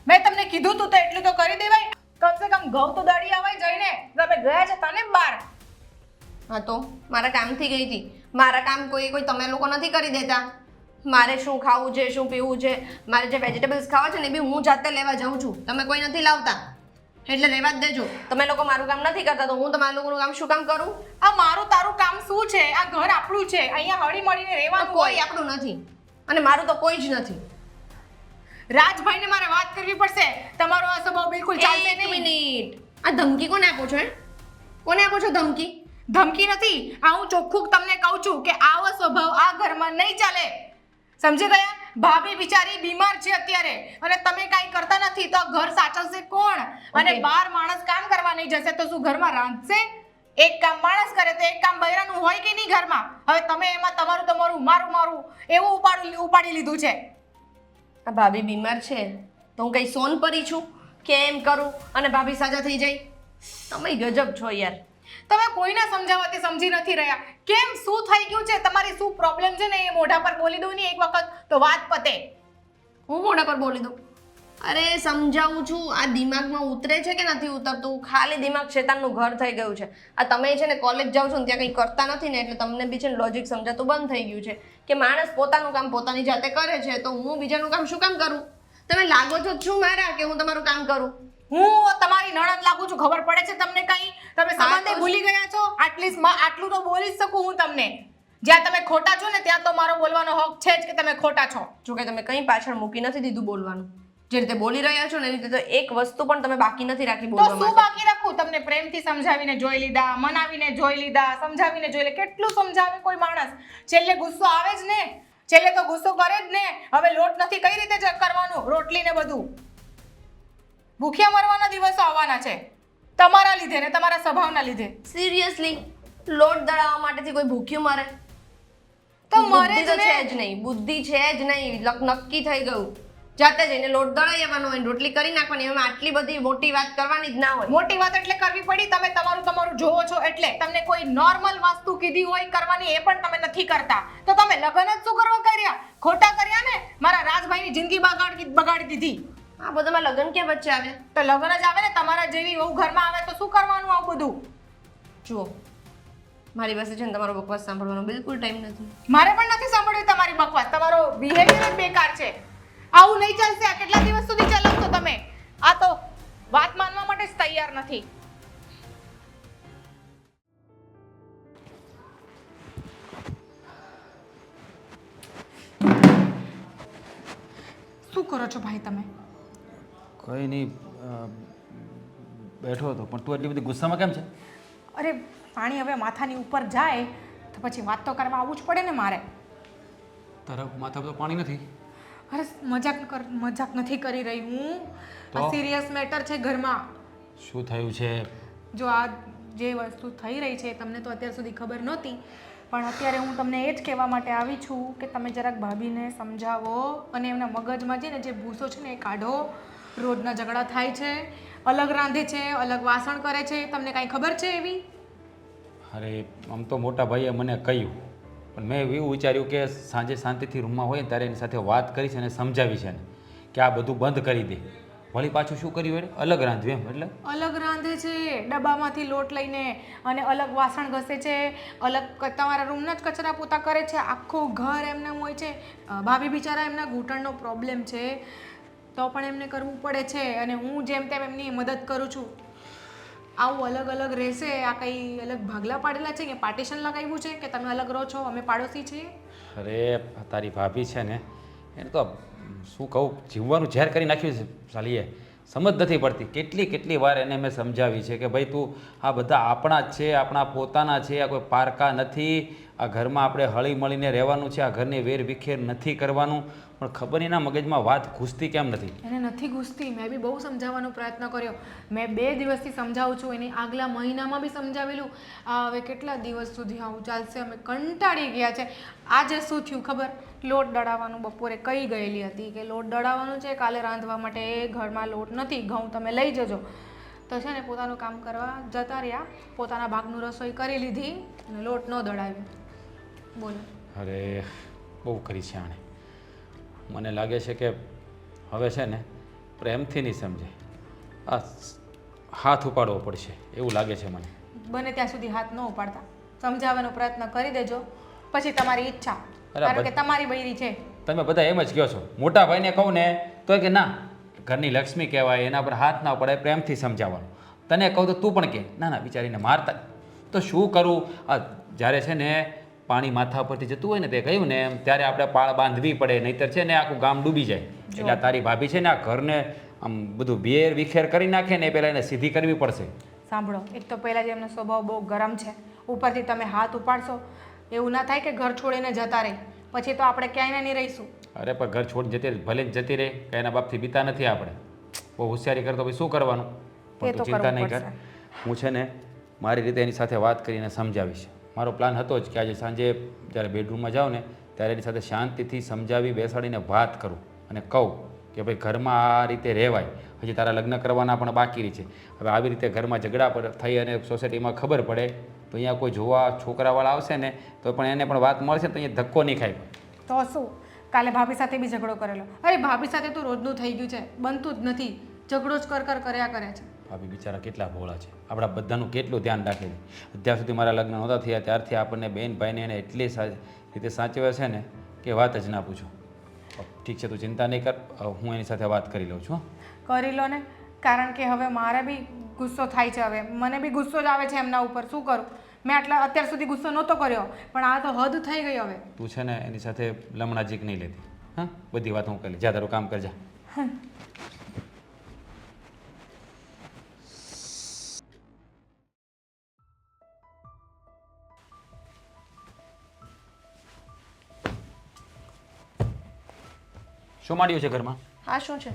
મેં તમને કીધું તું તો એટલું તો કરી દેવાય. કમસે કમ ઘઉં તો દળી આવાય જઈને. તમે ગયા છે તને બહાર. હા તો મારા કામથી ગઈ હતી. મારા કામ કોઈ તમે લોકો નથી કરી દેતા. મારે શું ખાવું છે, શું પીવું છે, મારે જે વેજીટેબલ્સ ખાવા છે ને એ બી હું જાતે લેવા જાઉં છું. તમે કોઈ નથી લાવતા એટલે રહેવા જ દેજો. તમે લોકો મારું કામ નથી કરતા તો હું તમારા લોકોનું કામ શું કામ કરું? આ મારું તારું કામ શું છે? આ ઘર આપણું છે. અહીંયા હળી મળીને રહેવાનું કોઈ હોય. આપણું નથી અને મારું તો કોઈ જ નથી. રાજભાઈને મારે વાત કરવી પડશે. તમારો આ સ્વભાવ બિલકુલ ચાલશે એક નહીં. મિનિટ, આ ધમકી કોને આપો છો? કોને આપો છો ધમકી? ધમકી નથી, આ હું ચોખ્ખું તમને કહું છું કે આવો સ્વભાવ આ ઘરમાં નહીં ચાલે. સમજી ગયા? ભાભી બિચારી બીમાર છે અત્યારે અને તમે કાંઈ કરતા નથી તો ઘર સાચવશે કોણ? અને Okay. બાર માણસ કામ કરવા નહીં જશે તો શું ઘરમાં રાંધશે? એક કામ માણસ કરે તો એક કામ બૈરાનું હોય કે નહીં ઘરમાં? હવે તમે એમાં તમારું તમારું મારું મારું એવું ઉપાડી લીધું છે. આ ભાભી બીમાર છે તો હું કઈ સોનપરી છું કે એમ કરું અને ભાભી સાજા થઈ જાય? તમે ગજબ છો યાર. તમે કોઈને સમજાવવાથી સમજી નથી રહ્યા. કેમ, શું થઈ ગયું છે? તમારી શું પ્રોબ્લેમ છે ને એ મોઢા પર બોલી દઉં ને એક વખત તો વાત પતે. હું મોઢા પર બોલી દઉં? અરે સમજાવું છું, આ દિમાગમાં ઉતરે છે કે નથી ઉતરતું? ખાલી દિમાગ શેતાનનું ઘર થઈ ગયું છે. આ તમે છે ને કોલેજ જાઓ છો ને ત્યાં કંઈ કરતા નથી ને એટલે તમને બી છે ને લોજિક સમજાતું બંધ થઈ ગયું છે કે માણસ પોતાનું કામ પોતાની જાતે કરે છે તો હું બીજાનું કામ શું કામ કરું? તમે લાગો છો શું મારા કે હું તમારું કામ કરું? હું તમારી નણંદ લાગુ છું, ખબર પડે છે તમને કઈ? તમે હા, સંબંધે તો ભૂલી ગયા છો? આટલું તો બોલી જ શકું હું તમને. જ્યાં તમે ખોટા છો ને ત્યાં તો મારો બોલવાનો હક છે જ કે તમે ખોટા છો. જો કે તમે કંઈ પાછળ મૂકી નથી દીધું બોલવાનું. જે રીતે બોલી રહ્યા છો ને એ રીતે તો એક વસ્તુ પણ તમે બાકી નથી રાખી તો બોલવા શું માટે. બાકી રાખું? તમને પ્રેમથી સમજાવીને જોઈ લીધા, મનાવીને જોઈ લીધા, સમજાવીને જોઈ લે. કેટલું સમજાવે કોઈ માણસ? છેલ્લે ગુસ્સો આવે જ ને. છેલ્લે તો ગુસ્સો કરે જ ને. હવે લોટ નથી કઈ રીતે કરવાનું? રોટલી ને બધું. ભૂખ્યા મરવાના દિવસો આવવાના છે તમારા લીધે ને તમારા સ્વભાવના લીધે. સિરિયસલી લોટ દળાવવા માટેથી કોઈ ભૂખ્યું મરે? તો મરે બુદ્ધિ જ તો ને. છે જ નહીં, બુદ્ધિ છે જ નહીં. નક્કી થઈ ગયું. જાતે જઈને લોટ દળાઈ આવવાનો હોય, રોટલી કરી નાખવાની. એમાં આટલી બધી મોટી વાત કરવાની જ ના હોય. મોટી વાત એટલે કરવી પડી. તમે તમારું જોવો છો એટલે. તમને કોઈ નોર્મલ વસ્તુ કીધી હોય કરવાની એ પણ તમે નથી કરતા. તો તમે લગ્ન જ શું કરવા કર્યા? ખોટા કર્યા ને. મારા રાજભાઈની જિંદગી બગાડી દીધી. આ બધામાં લગ્ન ક્યાં વચ્ચે આવ્યા? તો લગ્ન જ આવે ને. તમારા જેવી વહુ ઘરમાં આવે તો શું કરવાનું આવું બધું? જુઓ, મારી પાસે છે ને તમારો બકવાસ સાંભળવાનો બિલકુલ ટાઈમ નથી. મારે પણ નથી સાંભળ્યું તમારી બકવાસ. તમારો બિહેવિયર જ બેકાર છે. આવું નહીં ચાલશે. આ કેટલા દિવસ સુધી ચલાવશો તમે? આ તો વાત માનવા માટે જ તૈયાર નથી. શું કરો છો ભાઈ તમે? કંઈ નહીં, બેઠો હતો. પણ તું એટલી બધી ગુસ્સામાં કેમ છે? અરે પાણી હવે માથાની ઉપર જાય તો પછી વાત તો કરવા આવવું જ પડે ને મારે. તારા માથા પર તો પાણી નથી. અરે મજાક નથી કરી રહી હું. તો? આ સિરિયસ મેટર છે ઘરમાં. શું થયું છે? જો આ જે વસ્તુ થઈ રહી છે તમને તો અત્યાર સુધી ખબર નહોતી, પણ અત્યારે હું તમને એ જ કહેવા માટે આવી છું કે તમે જરાક ભાભીને સમજાવો અને એમના મગજમાં છે ને જે ભૂસો છે ને એ કાઢો. રોજના ઝઘડા થાય છે, અલગ રાંધે છે, અલગ વાસણ કરે છે. તમને કાંઈ ખબર છે એવી? અરે આમ તો મોટા ભાઈએ મને કહ્યું, પણ મેં એવું વિચાર્યું કે સાંજે શાંતિથી રૂમમાં હોય ને ત્યારે એની સાથે વાત કરી છે અને સમજાવી છે ને કે આ બધું બંધ કરી દે. વળી પાછું શું કર્યું એને અલગ રાંધ્યું એમ એટલે અલગ રાંધે છે ડબ્બામાંથી લોટ લઈને અને અલગ વાસણ ઘસે છે, અલગ તમારા રૂમના જ કચરા પોતા કરે છે, આખું ઘર એમને હોય છે. ભાભી બિચારા એમના ઘૂંટણનો પ્રોબ્લેમ છે તો પણ એમને કરવું પડે છે અને હું જેમ તેમ એમની મદદ કરું છું. આવું અલગ અલગ રહેશે, આ કંઈ અલગ ભાગલા પાડેલા છે કે પાર્ટીશન લગાવ્યું છે કે તમે અલગ રહો છો અમે પાડોશી છીએ? અરે તારી ભાભી છે ને એને તો શું કહું જીવવાનું ઝેર કરી નાખ્યું છે સાલીએ, સમજ નથી પડતી. કેટલી વાર એને મેં સમજાવી છે કે ભાઈ તું આ બધા આપણા જ છે, આપણા પોતાના છે, આ કોઈ પારકા નથી, આ ઘરમાં આપણે હળી મળીને રહેવાનું છે, આ ઘરની વેર વિખેર નથી કરવાનું. પણ ખબર એના મગજમાં વાત ઘૂસતી કેમ નથી? એને નથી ઘૂસતી. મેં બી બહુ સમજાવવાનો પ્રયત્ન કર્યો. મેં 2 દિવસથી સમજાવું છું, એની આગલા મહિનામાં બી સમજાવેલું. આ હવે કેટલા દિવસ સુધી આવું ચાલશે? અમે કંટાળી ગયા છે. આજે શું થયું ખબર? લોટ દળાવવાનું બપોરે કહી ગયેલી હતી કે લોટ દળાવવાનું છે કાલે રાંધવા માટે, ઘરમાં લોટ નથી, ઘઉં તમે લઈ જજો. તો છે ને પોતાનું કામ કરવા જતા રહ્યા, પોતાના ભાગનું રસોઈ કરી લીધી અને લોટ ન દળાવ્યો. બોલો. અરે બહુ કરી છે આણે. મને લાગે છે કે હવે છે ને પ્રેમથી નહીં સમજે, આ હાથ ઉપાડવો પડશે એવું લાગે છે મને. બને ત્યાં સુધી હાથ ન ઉપાડતા, સમજાવવાનો પ્રયત્ન કરી દેજો, પછી તમારી ઈચ્છા, કારણ કે તમારી બૈરી છે. તમે બધા એમ જ કહો છો. મોટા ભાઈને કહું ને તો કે ના ઘરની લક્ષ્મી કહેવાય, એના પર હાથ ના પડે, પ્રેમથી સમજાવવાનું. તને કહું તો તું પણ કે ના ના બિચારીને મારતા. તો શું કરું? આ જ્યારે છે ને પાણી માથા પરથી જતું હોય ને તે કહ્યું ને એમ ત્યારે આપણે પાળ બાંધવી પડે, નહીંતર છે ને આખું ગામ ડૂબી જાય. એટલે તારી ભાભી છે ને આ ઘરને આમ બધું બેર વિખેર કરી નાખે ને એ પહેલાં એને સીધી કરવી પડશે. સાંભળો, એક તો પહેલાં જ એમનો સ્વભાવ બહુ ગરમ છે, ઉપરથી તમે હાથ ઉપાડશો. એવું ના થાય કે ઘર છોડીને જતા રહે, પછી તો આપણે ક્યાંય નહીં રહીશું. અરે પણ ઘર છોડી જતી ભલે જ જતી રહે, કે એના બાપથી બીતા નથી આપણે. બહુ હોશિયારી કરતો ભાઈ શું કરવાનું? પણ તું ચિંતા નહીં કર, હું છે ને મારી રીતે એની સાથે વાત કરીને સમજાવીશ. મારો પ્લાન હતો જ કે આજે સાંજે જ્યારે બેડરૂમમાં જાઉં ને ત્યારે એની સાથે શાંતિથી સમજાવી બેસાડીને વાત કરું અને કહું કે ભાઈ ઘરમાં આ રીતે રહેવાય, હજી તારા લગ્ન કરવાના પણ બાકી છે. હવે આવી રીતે ઘરમાં ઝઘડા પર થઈ અને સોસાયટીમાં ખબર પડે તો અહીંયા કોઈ જોવા છોકરાવાળા આવશે ને તો પણ એને પણ વાત મળશે તો અહીંયા ધક્કો નહીં ખાય. તો શું, કાલે ભાભી સાથે બી ઝઘડો કરેલો. અરે ભાભી સાથે તો રોજનું થઈ ગયું છે, બનતું જ નથી, ઝઘડો જ કર્યા કરે છે. ભાભી બિચારા કેટલા ભોળા છે, આપણા બધાનું કેટલું ધ્યાન રાખે છે. અત્યાર સુધી મારા લગ્ન નહોતા થયા ત્યારથી આપણને બેન ભાઈને એને એટલી રીતે સાચવે છે ને કે વાત જ ના પૂછો. ઠીક છે તું ચિંતા નહીં કર, હું એની સાથે વાત કરી લઉં છું. કરી લો ને, કારણ કે હવે મારે બી ગુસ્સો થાય છે. હવે મને બી ગુસ્સો જ આવે છે એમના ઉપર. શું કરું? મેં અત્યાર સુધી ગુસ્સો નહોતો કર્યો, પણ આ તો હદ થઈ ગઈ. હવે તું છે ને એની સાથે લમણાજીક નહીં લેતી. હા, બધી વાત હું કરી જા, તારું કામ કરજા. શું માંડ્યું છે ઘરમાં? હા શું છે?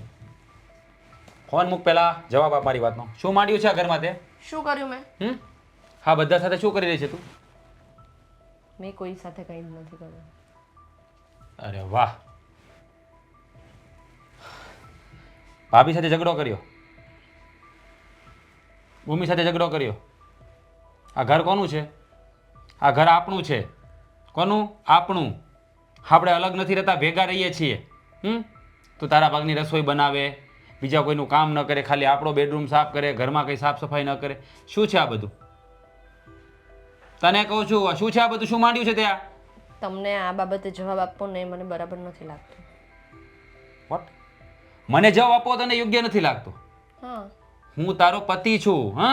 ફોન મૂક પહેલા, જવાબ આપ મારી વાતનો. શું માંડ્યું છે આ ઘરમાં તે? શું કર્યું મેં? હા બધા સાથે શું કરી રહી છે તું? મેં કોઈ સાથે કંઈ જ નથી કર્યું. અરે વાહ, ભાભી સાથે ઝઘડો કર્યો, ભૂમિ સાથે ઝઘડો કર્યો. આ ઘર કોનું છે? આ ઘર આપણું છે. કોનું? આપણું. આપણે અલગ નથી રહેતા, ભેગા રહીએ છીએ. તું તારા ભાગની રસોઈ બનાવે, બીજા કોઈનું કામ ન કરે, ખાલી આપણો બેડરૂમ સાફ કરે, ઘરમાં કંઈ સાફ સફાઈ ન કરે. શું છે આ બધું? તને કહું છું આ શું છે આ બધું? શું માંડ્યું છે ત્યાં? તમને આ બાબતે જવાબ આપવો ને મને બરાબર નથી લાગતું. વોટ? મને જવાબ આપવો તને યોગ્ય નથી લાગતો? હા, હું તારો પતિ છું.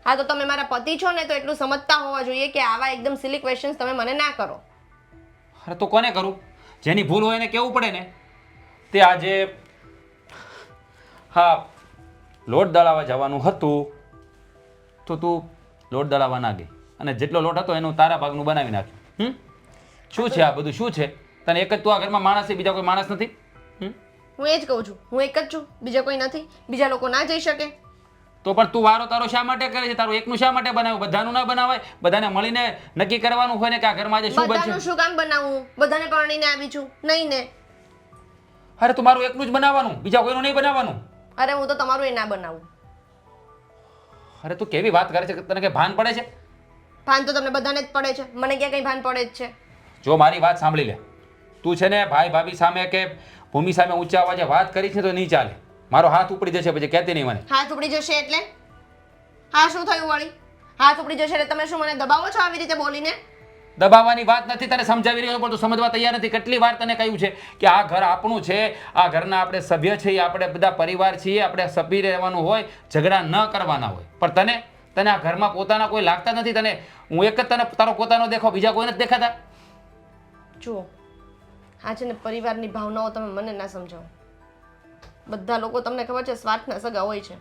હા તો તમે મારા પતિ છો ને તો એટલું સમજતા હોવા જોઈએ કે આવા એકદમ સિલી ક્વેશ્ચન્સ તમે મને ના કરો. અરે તો કોને કરું? જેની ભૂલ હોય એને કહેવું પડે ને. તે આજે હા લોટ દળાવવા જવાનું હતું તો તું લોટ દળાવવા ના ગઈ અને જેટલો લોટ હતો એનું તારા ભાગનું બનાવી નાખ્યું. શું છે આ બધું? શું છે? તને એક જ તું આ ઘરમાં માણસ છે, બીજા કોઈ માણસ નથી? હું એ જ કહું છું, હું એક જ છું, બીજા કોઈ નથી. બીજા લોકો ના જઈ શકે તો પણ તું વારો તારો શા માટે કરે છે? તારું એકનું શા માટે બનાવ્યું? બધાનું ના બનાવાય? બધાને મળીને નક્કી કરવાનું હોય ને કે આ ઘરમાં આજે શું બધાનું બનશે? શું કામ બનાવવું? બધાને પરણીને આવી છું નહીં ને? અરે તું મારું એકનું જ બનાવવાનું, બીજા કોઈનું નહીં બનાવવાનું. અરે હું તો તમારું એ ના બનાવું. અરે તું કેવી વાત કરે છે? તને કઈ ભાન પડે છે? ભાન તો તમને બધાને જ પડે છે, મને ક્યાં કઈ ભાન પડે જ છે? જો મારી વાત સાંભળી લે, તું છે ને ભાઈ ભાભી સામે કે ભૂમિ સામે ઊંચા અવાજે વાત કરી છે તો નહીં ચાલે. મારો હાથ ઉપડી જશે પછી કહેતી નહીં મને. હાથ ઉપડી જશે એટલે હા શું થયું વળી? હાથ ઉપડી જશે એટલે તમે શું મને દબાવો છો આવી રીતે બોલીને? દબાવવાની વાત નથી, તને સમજાવી રહ્યો પણ તું સમજવા તૈયાર નથી. કેટલી વાર તને કહ્યું છે કે આ ઘર આપણું છે, આ ઘરના આપણે સભ્ય છીએ, આપણે બધા પરિવાર છીએ, આપણે સભી રહેવાનું હોય, ઝઘડા ન કરવાના હોય. પણ તને આ ઘરમાં પોતાના કોઈ લાગતા નથી. તને હું એક જ તને તારો પોતાનો દેખો, બીજા કોઈ નથી દેખાતા. જુઓ, આ છે ને પરિવારની ભાવનાઓ તમે મને ના સમજાવો. બધા લોકો તમને ખબર છે સ્વાર્થના સગા હોય છે,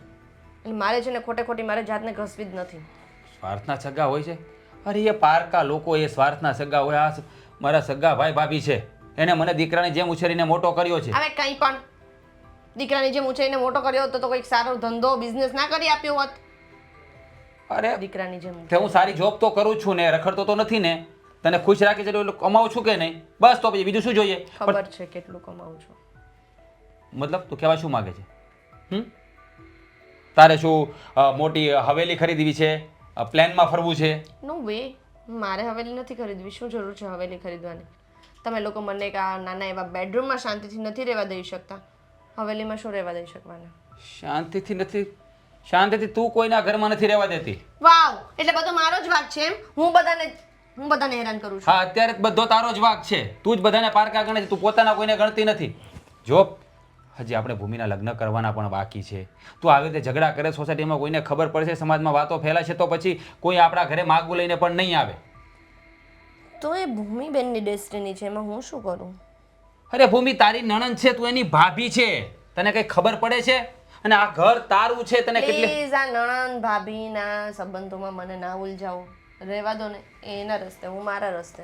અને મારે છે ને ખોટે ખોટી મારે જાતને ઘસવી જ નથી. સ્વાર્થના સગા હોય છે? અરે એ પારકા લોકો, એ સ્વાર્થના સગા હોય. આ મારા સગા ભાઈ ભાભી છે, એને મને દીકરાની જેમ ઉછેરીને મોટો કર્યો છે. હવે કંઈ પણ દીકરાની જેમ ઊંચાઈને મોટો કર્યો હોત તો કંઈક સારો ધંધો બિઝનેસ ના કરી આપ્યો હોત. અરે દીકરાની જેમ કે હું સારી જોબ તો કરું છું ને, રખડતો તો નથી ને, તને ખુશ રાખી છે એટલે કમાવું છું કે નહીં, બસ. તો પછી બીજું શું જોઈએ? ખબર છે કેટલું કમાવું છું. મતલબ તું કહેવા શું માંગે છે? તારે શું મોટી હવેલી ખરીદવી છે, પ્લેનમાં ફરવું છે? નો વે, મારે હવેલી નથી ખરીદવી. શું જરૂર છે હવેલી ખરીદવાની? તમે લોકો મને એક આ નાના એવા બેડરૂમમાં શાંતિથી નથી રહેવા દઈ શકતા, હવેલીમાં શું રહેવા દઈ શકવાના? શાંતિથી નથી? શાંતિથી તું કોઈના ઘરમાં નથી રહેવા દેતી? વાવ, એટલે બધો મારો જ વાંક છે એમ? હું બધાને હેરાન કરું છું. હા, અત્યારે બધો તારો જ વાંક છે. તું જ બધાને પારકા ગણે છે, તું પોતાના કોઈને ગણતી નથી. જો હજી આપણે ભૂમિના લગ્ન કરવાના પણ બાકી છે. તું આવી રીતે ઝઘડા કરે, સોસાયટીમાં કોઈને ખબર પડશે, સમાજમાં વાતો ફેલાશે તો પછી કોઈ આપણા ઘરે માગવું લઈને પણ નહીં આવે. તો એ ભૂમિબેનની ડેસ્ટિની છે, એમાં હું શું કરું? અરે ભૂમિ તારી નણંદ છે, તું એની ભાભી છે, તને કઈ ખબર પડે છે? અને આ ઘર તારું છે, તને કેટલી... પ્લીઝ આ નણંદ ભાભીના સંબંધોમાં મને ના ઉલઝાવો, રહેવા દો ને. એ એના રસ્તે, હું મારા રસ્તે.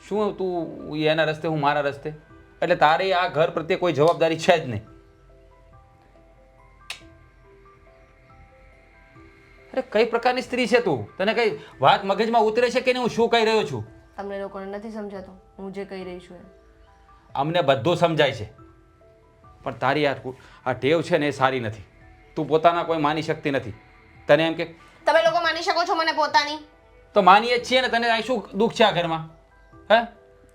શું તું એના રસ્તે, હું મારા રસ્તે? એટલે તારી આ ઘર પ્રત્યે કોઈ જવાબદારી છે જ નહીં. અરે કઈ પ્રકારની સ્ત્રી છે તું? તને કઈ વાત મગજમાં ઉતરે છે કે નહીં હું શું કહી રહ્યો છું? તમને લોકોને નથી સમજાતું હું જે કહી રહી છું એ? અમને બધું સમજાય છે, પણ તારી આ ટેવ છે ને એ સારી નથી. તું પોતાના કોઈ માની શકતી નથી. તને એમ કે તમે લોકો માની શકો છો મને પોતાની? તો માનીએ જ છીએ ને. તને આ શું દુઃખ છે આ ઘરમાં? હે,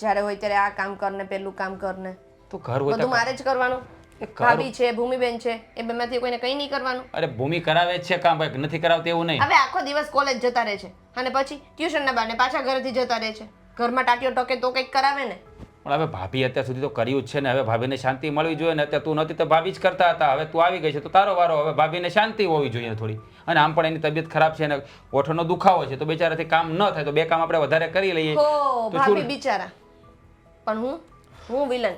જ્યારે હોય ત્યારે આ કામ કર ને પેલું કામ કર ને, તું ઘર હોય બધું મારે જ કરવાનું. એ ઘર- ભાભી છે, ભૂમિબેન છે, એ બેમાંથી કોઈને કંઈ નહીં કરવાનું. અરે ભૂમિ કરાવે જ છે કામ, ભાઈ નથી કરાવતી એવું નહીં. હવે આખો દિવસ કોલેજ જતા રહે છે અને પછી ટ્યુશનના બહાને પાછા ઘરેથી જતા રહે છે. ઘરમાં ટાટીઓ ટોકે તો કંઈક કરાવે ને. પણ હવે ભાભી અત્યાર સુધી તો કર્યું જ છે ને, હવે ભાભીને શાંતિ મળવી જોઈએ ને. અત્યારે તું નથી તો ભાભી જ કરતા હતા, હવે તું આવી ગઈ છે તો તારો વારો. હવે ભાભીને શાંતિ હોવી જોઈએ થોડી. અને આમ પણ એની તબિયત ખરાબ છે ને ઓઠનો દુખાવો છે, તો બેચારાથી કામ ન થાય તો બે કામ આપણે વધારે કરી લઈએ. હો તો ભાભી શું? બિચારા. પણ હું વિલન.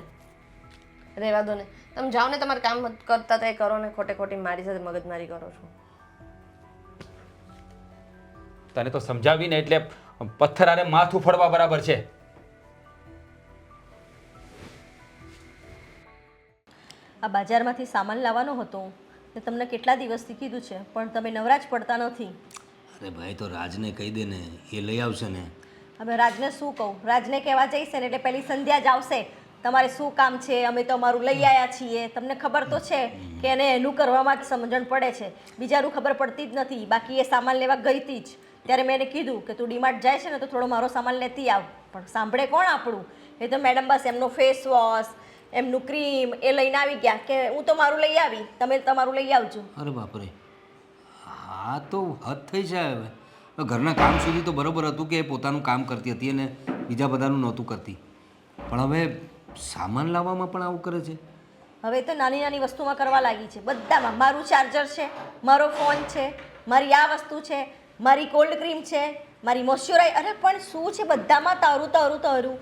રહેવા દો ને, તમે જાઓ ને તમારે કામ કરતા તો એ કરો ને, ખોટે ખોટી મારી સાથે મગજમારી કરો છો. તને તો સમજાવીને એટલે પથ્થર આરે માથું ફોડવા બરાબર છે. આ બજારમાંથી સામાન લાવવાનો હતો ને તમને કેટલા દિવસથી કીધું છે, પણ તમે નવરા જ પડતા નથી. અરે ભાઈ, તો રાજને કહી દે ને, એ લઈ આવશે ને. હવે રાજને શું કહું? રાજને કહેવા જઈશ ને એટલે પેલી સંધ્યા જ આવશે, તમારે શું કામ છે, અમે તો અમારું લઈ આવ્યા છીએ. તમને ખબર તો છે કે એને એનું કરવામાં જ સમજણ પડે છે, બીજાનું ખબર પડતી જ નથી. બાકી એ સામાન લેવા ગઈ હતી જ ત્યારે મેં એને કીધું કે તું ડીમાર્ટ જાય છે ને તો થોડો મારો સામાન લેતી આવ. પણ સાંભળે કોણ આપણું? એ તો મેડમ બસ એમનો ફેસ વોશ, એમનું ક્રીમ એ લઈને આવી ગયા કે હું તો મારું લઈ આવી, તમે તમારું લઈ આવજો. અરે બાપરે, હા તો હદ થઈ જાય. હવે ઘરના કામ સુધી તો બરાબર હતું કે એ પોતાનું કામ કરતી હતી અને બીજા બધાનું નહોતું કરતી, પણ હવે સામાન લાવવામાં પણ આવું કરે છે. હવે તો નાની નાની વસ્તુમાં કરવા લાગી છે, બધામાં. મારું ચાર્જર છે, મારો ફોન છે, મારી આ વસ્તુ છે, મારી કોલ્ડ ક્રીમ છે, મારી મોઇશ્ચરાઇઝર. અરે પણ શું છે બધામાં તારું તારું તારું.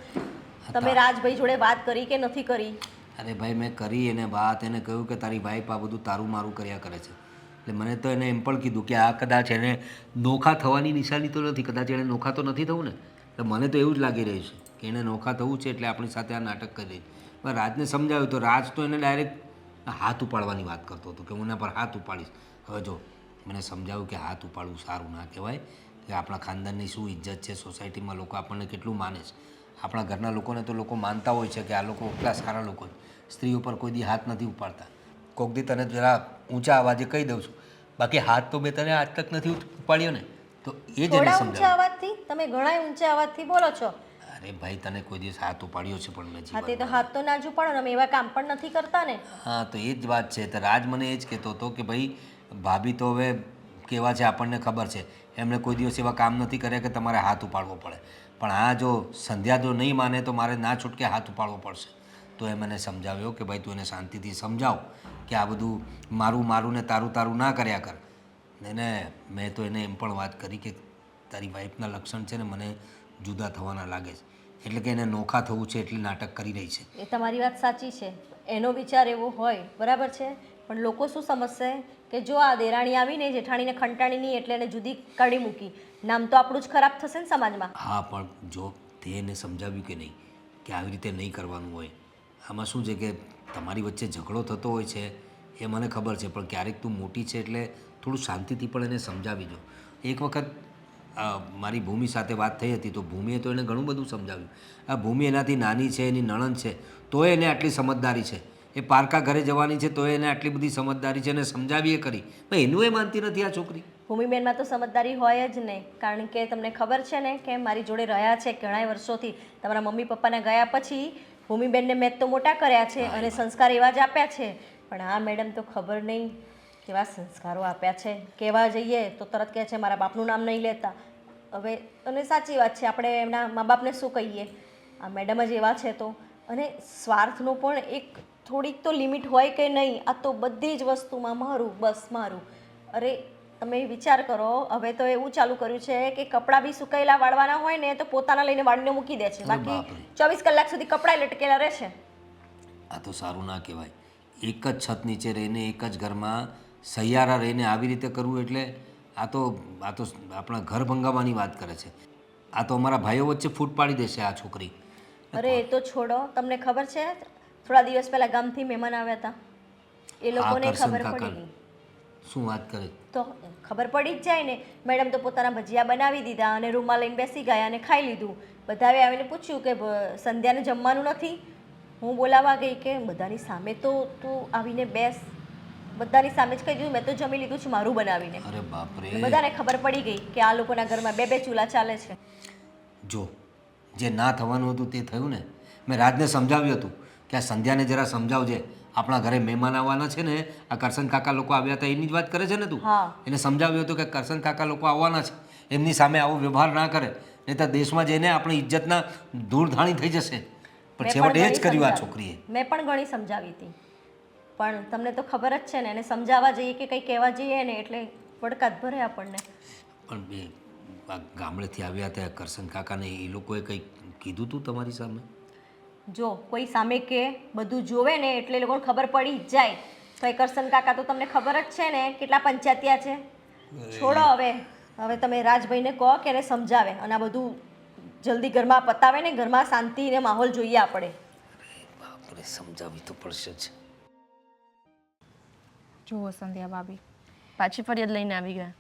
તમે રાજભાઈ જોડે વાત કરી કે નથી કરી? અરે ભાઈ, મેં કરી એને વાત, એને કહ્યું કે તારી વાઈફ આ બધું તારું મારું કર્યા કરે છે. એટલે મને તો એને એમ પણ કીધું કે આ કદાચ એને નોખા થવાની નિશાની તો નથી, કદાચ એને નોખા તો નથી થવું ને. એટલે મને તો એવું જ લાગી રહ્યું છે કે એને નોખા થવું છે એટલે આપણી સાથે આ નાટક કરી રહી. પણ રાજને સમજાવ્યું તો રાજ તો એને ડાયરેક્ટ હાથ ઉપાડવાની વાત કરતો હતો કે હું એના પર હાથ ઉપાડીશ. હવે જો મને સમજાવ્યું કે હાથ ઉપાડવું સારું ના કહેવાય, કે આપણા ખાનદાનની શું ઇજ્જત છે, સોસાયટીમાં લોકો આપણને કેટલું માને છે. આપણા ઘરના લોકોને તો લોકો માનતા હોય છે કે આ લોકો એટલા સારા લોકો છે, સ્ત્રીઓ પર કોઈ દી હાથ નથી ઉપાડતા. કોક દી તને જરા ઊંચા અવાજે કહી દઉં છું, બાકી હાથ તો મેં તને આજ તક નથી ઉપાડ્યો ને. તો એ જ એને થોડા ઊંચા સમજાવ્યું. અવાજથી? તમે ઘણા ઊંચા અવાજથી બોલો છો. અરે ભાઈ તને કોઈ દિવસ હાથ ઉપાડ્યો છે પણ મેં હા તે તો જીવનમાં? હાથ તો ના જ ઉપાડો ને અમે એવા કામ પણ નથી કરતા ને. હા તો એ જ વાત છે. તો રાજ મને એ જ કહેતો હતો કે ભાઈ ભાભી તો હવે કેવા છે આપણને ખબર છે, એમણે કોઈ દિવસ એવા કામ નથી કર્યા કે તમારે હાથ ઉપાડવો પડે. પણ આ જો સંધ્યા જો નહીં માને તો મારે ના છૂટકે હાથ ઉપાડવો પડશે. તો એ મને સમજાવ્યો કે ભાઈ તું એને શાંતિથી સમજાવ કે આ બધું મારું મારું ને તારું તારું ના કર્યા કર. ને મેં તો એને એમ પણ વાત કરી કે તારી વાઈફના લક્ષણ છે ને મને જુદા થવાના લાગે છે, એટલે કે એને નોખા થવું છે એટલી નાટક કરી રહી છે. એ તમારી વાત સાચી છે, એનો વિચાર એવો હોય બરાબર છે, પણ લોકો શું સમજશે કે જો આ દેરાણી આવીને જેઠાણીને ખંટાણી નહીં એટલે એને જુદી કાઢી મૂકી, નામ તો આપણું જ ખરાબ થશે ને સમાજમાં. હા પણ જો તે એને સમજાવ્યું કે નહીં કે આવી રીતે નહીં કરવાનું હોય. આમાં શું છે કે તમારી વચ્ચે ઝઘડો થતો હોય છે એ મને ખબર છે, પણ ક્યારેક તું મોટી છે એટલે થોડું શાંતિથી પણ એને સમજાવી દો. એક વખત મારી ભૂમિ સાથે વાત થઈ હતી તો ભૂમિએ તો એને ઘણું બધું સમજાવ્યું. આ ભૂમિ એનાથી નાની છે, એની નણંદ છે, તોય એને આટલી સમજદારી છે. એ પારકા ઘરે જવાની છે તોય એને આટલી બધી સમજદારી છે, એને સમજાવીએ કરી, પણ એનું એ માનતી નથી આ છોકરી. ભૂમિબેનમાં તો સમજદારી હોય જ નહીં, કારણ કે તમને ખબર છે ને કે મારી જોડે રહ્યા છે ઘણા વર્ષોથી. તમારા મમ્મી પપ્પાને ગયા પછી ભૂમિબેનને મેં જ તો મોટા કર્યા છે અને સંસ્કાર એવા જ આપ્યા છે. પણ આ મેડમ તો ખબર નહીં કેવા સંસ્કારો આપ્યા છે. કહેવા જઈએ તો તરત કહે છે મારા બાપનું નામ નહીં લેતા. હવે અને સાચી વાત છે, આપણે એમના મા બાપને શું કહીએ, આ મેડમ જ એવા છે. તો અને સ્વાર્થનો પણ એક થોડીક તો લિમિટ હોય કે નહીં. આ તો બધી જ વસ્તુમાં મારું બસ મારું. અરે તમે વિચાર કરો, હવે તો એવું ચાલુ કર્યું છે કે કપડાં બી સુકાયેલા વાળવાના હોય ને તો પોતાના લઈને વાળીને મૂકી દે છે, બાકી 24 કલાક સુધી કપડાં લટકેલા રહે છે. આ તો સારું ના કહેવાય. એક જ છત નીચે રહીને એક જ ઘરમાં સહિયારા રહીને આવી રીતે કરવું એટલે આ તો આપણા ઘર ભંગાવાની વાત કરે છે. આ તો અમારા ભાઈઓ વચ્ચે ફૂટ પાડી દેશે આ છોકરી. અરે એ તો છોડો, તમને ખબર છે થોડા દિવસ પહેલા ગામથી મહેમાન આવ્યા હતા, એ લોકોને ખબર પડી ગઈ. શું વાત કરે? તો ખબર પડી જ જાય ને. મેડમ તો પોતાના ભજીયા બનાવી દીધા અને રૂમમાં લઈને બેસી ગયા અને ખાઈ લીધું. બધાએ આવીને પૂછ્યું કે સંધ્યાને જમવાનું નથી. હું બોલાવા ગઈ કે બધાની સામે તો તું આવીને બેસ. બધાની સામે જ કહી દીધું મેં તો જમી લીધું છે મારું બનાવીને. અરે બાપરે. બધાને ખબર પડી ગઈ કે આ લોકોના ઘરમાં બે બે ચૂલા ચાલે છે. જો જે ના થવાનું હતું તે થયું ને. મેં રાજને સમજાવ્યું હતું કે આ સંધ્યાને જરા સમજાવજે, આપણા ઘરે મહેમાન આવવાના છે ને, આ કરશન કાકા લોકો આવ્યા હતા એની જ વાત કરે છે ને તું. હા. એને સમજાવ્યું હતું કે કરશન કાકા લોકો આવવાના છે, એમની સામે આવો વ્યવહાર ના કરે, નહીં તો દેશમાં જઈને આપણી ઇજ્જતના ધૂળધાણી થઈ જશે. પણ છેવટે એ જ કર્યું આ છોકરીએ. મેં પણ ઘણી સમજાવી હતી, પણ તમને તો ખબર જ છે ને, એને સમજાવવા જઈએ કે કંઈ કહેવા જઈએ ને એટલે પડકાત ભરે આપણને. પણ બે આ ગામડેથી આવ્યા હતા કરશન કાકાને, એ લોકોએ કંઈ કીધું તું તમારી સામે? જો કોઈ સામે કે બધું જોવે ને એટલે એ લોકોને ખબર પડી જ જાય. તો એ કરશન કાકા તો તમને ખબર જ છે ને કેટલા પંચાયતિયા છે. છોડો હવે તમે રાજભાઈને કહો કે એને સમજાવે અને આ બધું જલ્દી ઘરમાં પતાવે ને, ઘરમાં શાંતિ ને માહોલ જોઈએ આપણે. બાપરે, સમજાવી તો પડશે જ. જુઓ સંધ્યા ભાભી, પાછી ફરિયાદ લઈને આવી ગયા.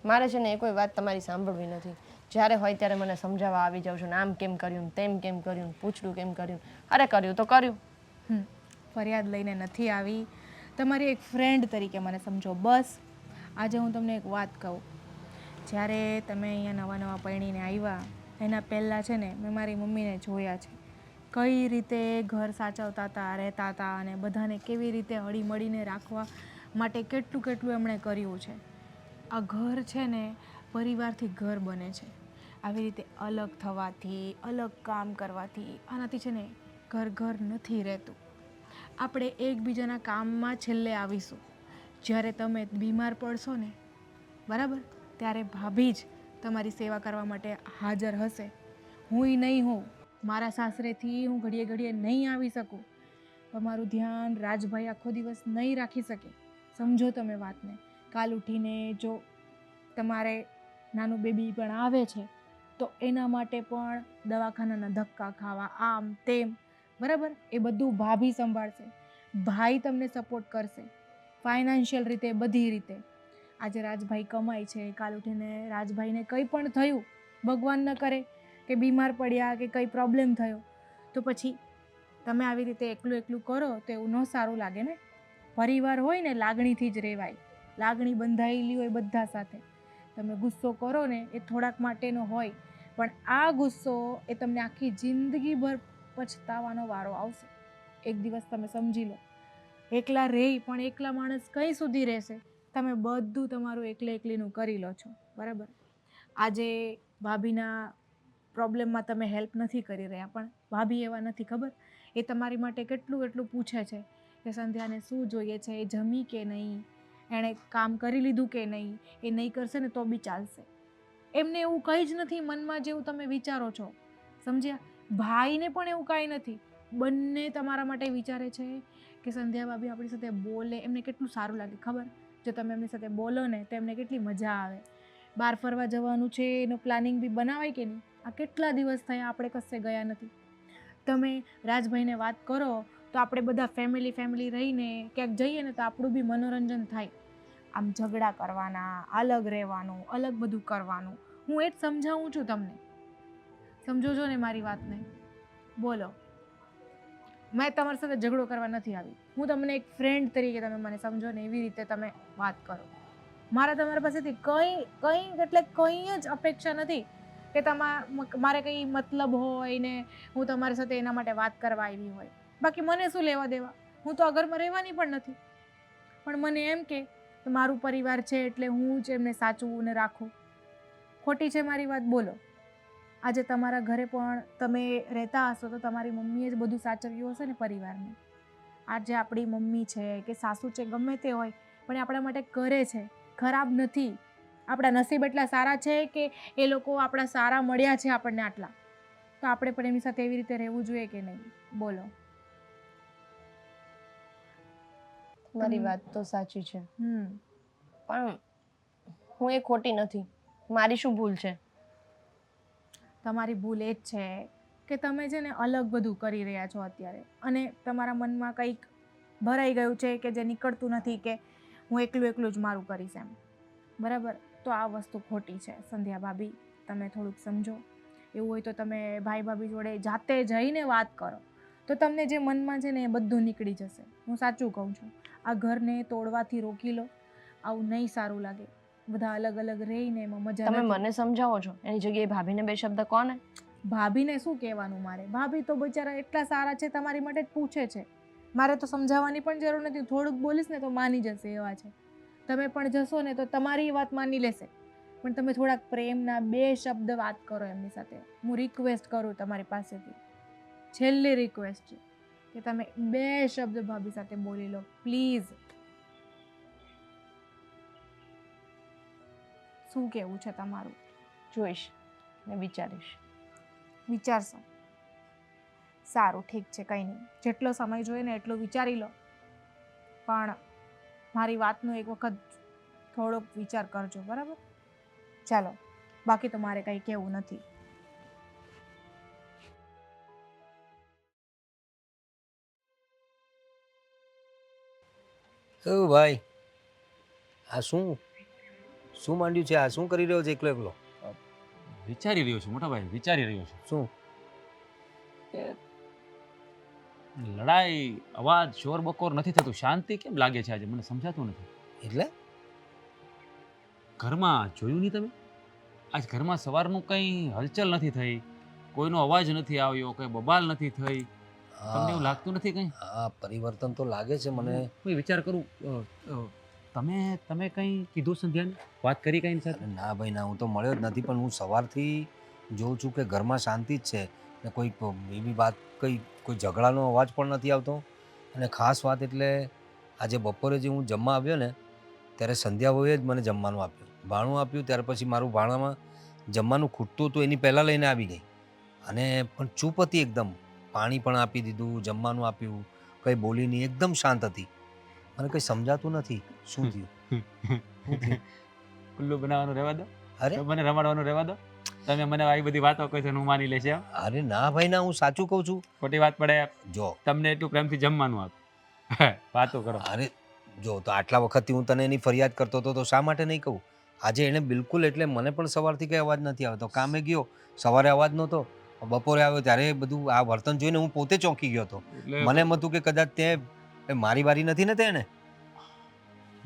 મારે છે ને એ કોઈ વાત તમારી સાંભળવી નથી. જ્યારે હોય ત્યારે મને સમજાવવા આવી જાઉં છું ને, આમ કેમ કર્યું, તેમ કેમ કર્યું, પૂછડું કેમ કર્યું. અરે કર્યું તો કર્યું. ફરિયાદ લઈને નથી આવી, તમારી એક ફ્રેન્ડ તરીકે મને સમજો બસ. આજે હું તમને એક વાત કહું, જ્યારે તમે અહીંયા નવા નવા પરણીને આવ્યા એના પહેલાં છે ને મેં મારી મમ્મીને જોયા છે કઈ રીતે ઘર સાચવતા હતા, રહેતા હતા અને બધાને કેવી રીતે હળીમળીને રાખવા માટે કેટલું કેટલું એમણે કર્યું છે. આ ઘર છે ને પરિવારથી ઘર બને છે. આવી રીતે અલગ થવાથી, અલગ કામ કરવાથી આનાથી છે ને ઘર નથી રહેતું. આપણે એકબીજાના કામમાં છેલ્લે આવીશું. જ્યારે તમે બીમાર પડશો ને બરાબર, ત્યારે ભાભી જ તમારી સેવા કરવા માટે હાજર હશે. હું નહીં હોઉં, મારા સાસરેથી હું ઘડીએ ઘડીએ નહીં આવી શકું, તમારું ધ્યાન રાજભાઈ આખો દિવસ નહીં રાખી શકે. સમજો તમે વાતને. કાલ ઉઠીને જો તમારે નાનું બેબી પણ આવે છે તો એના માટે પણ દવાખાનાના ધક્કા ખાવા, આમ તેમ, બરાબર, એ બધું ભાભી સંભાળશે. ભાઈ તમને સપોર્ટ કરશે ફાઇનાન્શિયલ રીતે, બધી રીતે. આજે રાજભાઈ કમાય છે, કાલ ઉઠીને રાજભાઈને કંઈ પણ થયું, ભગવાન ન કરે કે બીમાર પડ્યા કે કંઈ પ્રોબ્લેમ થયો, તો પછી તમે આવી રીતે એકલું એકલું કરો તો એવું ન સારું લાગે ને. પરિવાર હોય ને લાગણીથી જ રહેવાય, લાગણી બંધાયેલી હોય બધા સાથે. તમે ગુસ્સો કરો ને એ થોડાક માટેનો હોય, પણ આ ગુસ્સો એ તમને આખી જિંદગીભર પછતાવાનો વારો આવશે. એક દિવસ તમે સમજી લો, એકલા રહી પણ એકલા માણસ કઈ સુધી રહેશે? તમે બધું તમારું એકલીનું કરી લો છો, બરાબર? આજે ભાભીના પ્રોબ્લેમમાં તમે હેલ્પ નથી કરી રહ્યા, પણ ભાભી એવા નથી, ખબર? એ તમારી માટે કેટલું પૂછે છે કે સંધ્યાને શું જોઈએ છે, એ જમી કે નહીં, એણે કામ કરી લીધું કે નહીં, એ નહીં કરશે ને તો બી ચાલશે. એમને એવું કંઈ જ નથી મનમાં જેવું તમે વિચારો છો, સમજ્યા? ભાઈને પણ એવું કાંઈ નથી. બંને તમારા માટે વિચારે છે કે સંધ્યા ભાભી આપણી સાથે બોલે, એમને કેટલું સારું લાગે, ખબર? જો તમે એમની સાથે બોલો ને તો એમને કેટલી મજા આવે. બહાર ફરવા જવાનું છે એનું પ્લાનિંગ બી બનાવાય કે નહીં? આ કેટલા દિવસ થયા આપણે કશે ગયા નથી. તમે રાજભાઈને વાત કરો તો આપણે બધા ફેમિલી રહીને ક્યાંક જઈએ ને તો આપણું બી મનોરંજન થાય. આમ ઝઘડા કરવાના, અલગ રહેવાનું, અલગ બધું કરવાનું. હું એ જ સમજાવું છું તમને. સમજો છો ને મારી વાતને? બોલો, મેં તમારી સાથે ઝઘડો કરવા નથી આવી. હું તમને એક ફ્રેન્ડ તરીકે તમે મને સમજો ને એવી રીતે તમે વાત કરો. મારે તમારા પાસેથી કંઈ જ અપેક્ષા નથી કે મારે કંઈ મતલબ હોય ને હું તમારી સાથે એના માટે વાત કરવા આવી હોય. બાકી મને શું લેવા દેવા? હું તો આ ઘરમાં રહેવાની પણ નથી. પણ મને એમ કે મારું પરિવાર છે એટલે હું જ એમને સાચવું ને રાખું. ખોટી છે મારી વાત? બોલો. આજે તમારા ઘરે પણ તમે રહેતા હશો તો તમારી મમ્મીએ જ બધું સાચવ્યું હશે ને પરિવારને. આજે આપણી મમ્મી છે કે સાસુ છે, ગમે તે હોય, પણ એ આપણા માટે કરે છે, ખરાબ નથી. આપણા નસીબ એટલા સારા છે કે એ લોકો આપણા સારા મળ્યા છે આપણને આટલા. તો આપણે પણ એમની સાથે એવી રીતે રહેવું જોઈએ કે નહીં? બોલો. મારી વાત તો સાચી છે, હમ પણ હું એ ખોટી નથી. મારી શું ભૂલ છે? તમારી ભૂલ એ જ છે કે તમે છે ને અલગ બધું કરી રહ્યા છો અત્યારે, અને તમારા મનમાં કંઈક ભરાઈ ગયું છે કે જે નીકળતું નથી કે હું એકલું જ મારું કરીશ એમ, બરાબર? તો આ વસ્તુ ખોટી છે સંધ્યા ભાભી, તમે થોડુંક સમજો. એવું હોય તો તમે ભાઈ ભાભી જોડે જાતે જઈને વાત કરો તો તમને જે મનમાં છે ને એ બધું નીકળી જશે. હું સાચું કહું છું. આ ઘરને તોડવાથી રોકી લો, આવું નહીં સારું લાગે. બધા અલગ રહીને એમાં મજા તમે નથી. મને સમજાવો છો, એની જગ્યાએ ભાભીને બે શબ્દ કોને? ભાભીને શું કહેવાનું મારે? ભાભી તો બિચારા એટલા સારા છે, તમારી માટે જ પૂછે છે. મારે તો સમજાવવાની પણ જરૂર નથી. થોડુંક બોલીશ ને તો માની જશે એવા છે. તમે પણ જશો ને તો તમારી વાત માની લેશે. પણ તમે થોડાક પ્રેમના બે શબ્દ વાત કરો એમની સાથે. હું રિક્વેસ્ટ કરું તમારી પાસેથી, છેલ્લી રિક્વેસ્ટ છે કે તમે બે શબ્દ ભાભી સાથે બોલી લો પ્લીઝ. શું કહેવું છે તમારું? જોઈશ ને વિચારીશ. વિચારશો? સારું, ઠીક છે, કંઈ નહીં. જેટલો સમય જોઈએ ને એટલો વિચારી લો, પણ મારી વાતનો એક વખત થોડોક વિચાર કરજો, બરાબર? ચાલો, બાકી તો મારે કંઈ કહેવું નથી. ઓ ભાઈ, આ શું માંડ્યું છે? આ શું કરી રહ્યો છે એકલો? વિચારી રહ્યો છું મોટા ભાઈ, વિચારી રહ્યો છું. શું? લડાઈ, અવાજ, શોર બકોર નથી થતું, શાંતિ કેમ લાગે છે આજે? મને સમજાતું નથી. એટલે ઘરમાં જોયું નહીં તમે? આજ ઘરમાં સવારનું કંઈ હલચલ નથી થઈ, કોઈનો અવાજ નથી આવ્યો, કંઈ બબાલ નથી થઈ. તમને એવું લાગતું નથી કંઈ? હા, પરિવર્તન તો લાગે છે મને. હું વિચાર કરું, તમે કંઈ કીધું સંધ્યાને? વાત કરી કંઈ સાથે? અરે ના ભાઈ ના, હું તો મળ્યો જ નથી, પણ હું સવારથી જોઉં છું કે ઘરમાં શાંતિ જ છે ને કોઈ એવી વાત કોઈ ઝઘડાનો અવાજ પણ નથી આવતો. અને ખાસ વાત એટલે આજે બપોરે જે હું જમવા આવ્યો ને ત્યારે સંધ્યાભાઈએ જ મને જમવાનું આપ્યું, ભાણું આપ્યું. ત્યાર પછી મારું ભાણામાં જમવાનું ખૂટતું હતું એની પહેલાં લઈને આવી ગઈ, અને પણ ચૂપ હતી એકદમ. પાણી પણ આપી દીધું, જમવાનું આપ્યું, કંઈ બોલી નહીં, એકદમ શાંત હતી. મને કંઈ સમજાતું નથી શું થયું. ઉલ્લુ બનાવવાનું રહેવા દો, અરે મને રમાડવાનું રહેવા દો. તમે મને આવી બધી વાતો કહો છો, હું માની લેશે? અરે ના ભાઈ ના, હું સાચું કહું છું. ખોટી વાત પડે? જો તમને એટલું પ્રેમથી જમવાનું આપ, વાતો કરો. અરે જો, તો આટલા વખતથી હું તને એની ફરિયાદ કરતો હતો તો શા માટે નહીં કહું? આજે એણે બિલકુલ, એટલે મને પણ સવારથી કંઈ અવાજ નથી આવતો. કામે ગયો, સવારે અવાજ નહોતો, બપોરે આવ્યો ત્યારે બધું આ વર્તન જોઈને હું પોતે ચોંકી ગયો હતો. મને એમ હતું કે કદાચ તે મારી વારી નથી ને તેને.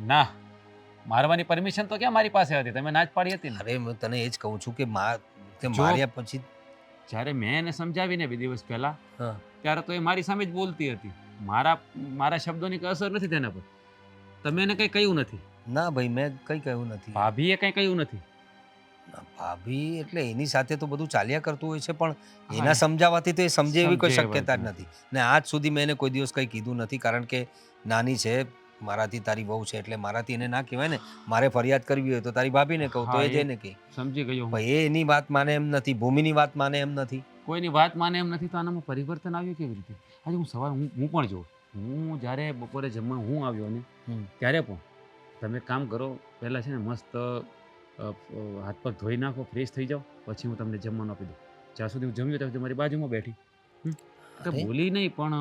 ના, મારવાની પરમિશન તો ક્યાં મારી પાસે હતી? તમે ના જ પાડી હતી ને. અરે હું તને એ જ કહું છું કે તે જો- માર્યા પછી જ્યારે મેં એને સમજાવીને 2 દિવસ પહેલાં હા ત્યારે તો એ મારી સામે જ બોલતી હતી. મારા શબ્દોની કંઈ અસર નથી તેના પર. તમે એને કંઈ કહ્યું નથી. ના ભાઈ મેં કંઈ કહ્યું નથી. ભાભીએ કંઈ કહ્યું નથી. ના, ભાભી એટલે એની સાથે તો બધું ચાલ્યા કરતું હોય છે પણ હા, એના સમજાવવાથી તો એ સમજે એવી કોઈ સમજે શક્યતા જ એવી નથી. ને આજ સુધી મેં એને કોઈ દિવસ કંઈ કીધું નથી કારણ કે નાની છે મારાથી તારી વહુ છે એટલે મારાથી એને ના કહેવાય ને. મારે ફરિયાદ કરવી હોય તો તારી ભાભીને કહું તો હા, એ જઈને કહે. સમજી ગયો હું. પણ એ એની વાત માને એમ નથી, ભૂમિની વાત માને એમ નથી. કોઈની વાત માને એમ નથી તો આનામાં પરિવર્તન આવ્યું કેવી રીતે? આજે હું પણ જોઉં. હું જ્યારે બપોરે જમવા હું આવ્યો ને ત્યારે પણ તમે કામ કરો પહેલાં છે ને મસ્ત હાથ પગ ધોઈ નાખો, ફ્રેશ થઈ જાઓ, પછી હું તમને જમવાનું આપી દઉં. જ્યાં સુધી હું જમ્યો ત્યાં સુધી મારી બાજુમાં બેઠી. તો અરે. બોલી નહીં પણ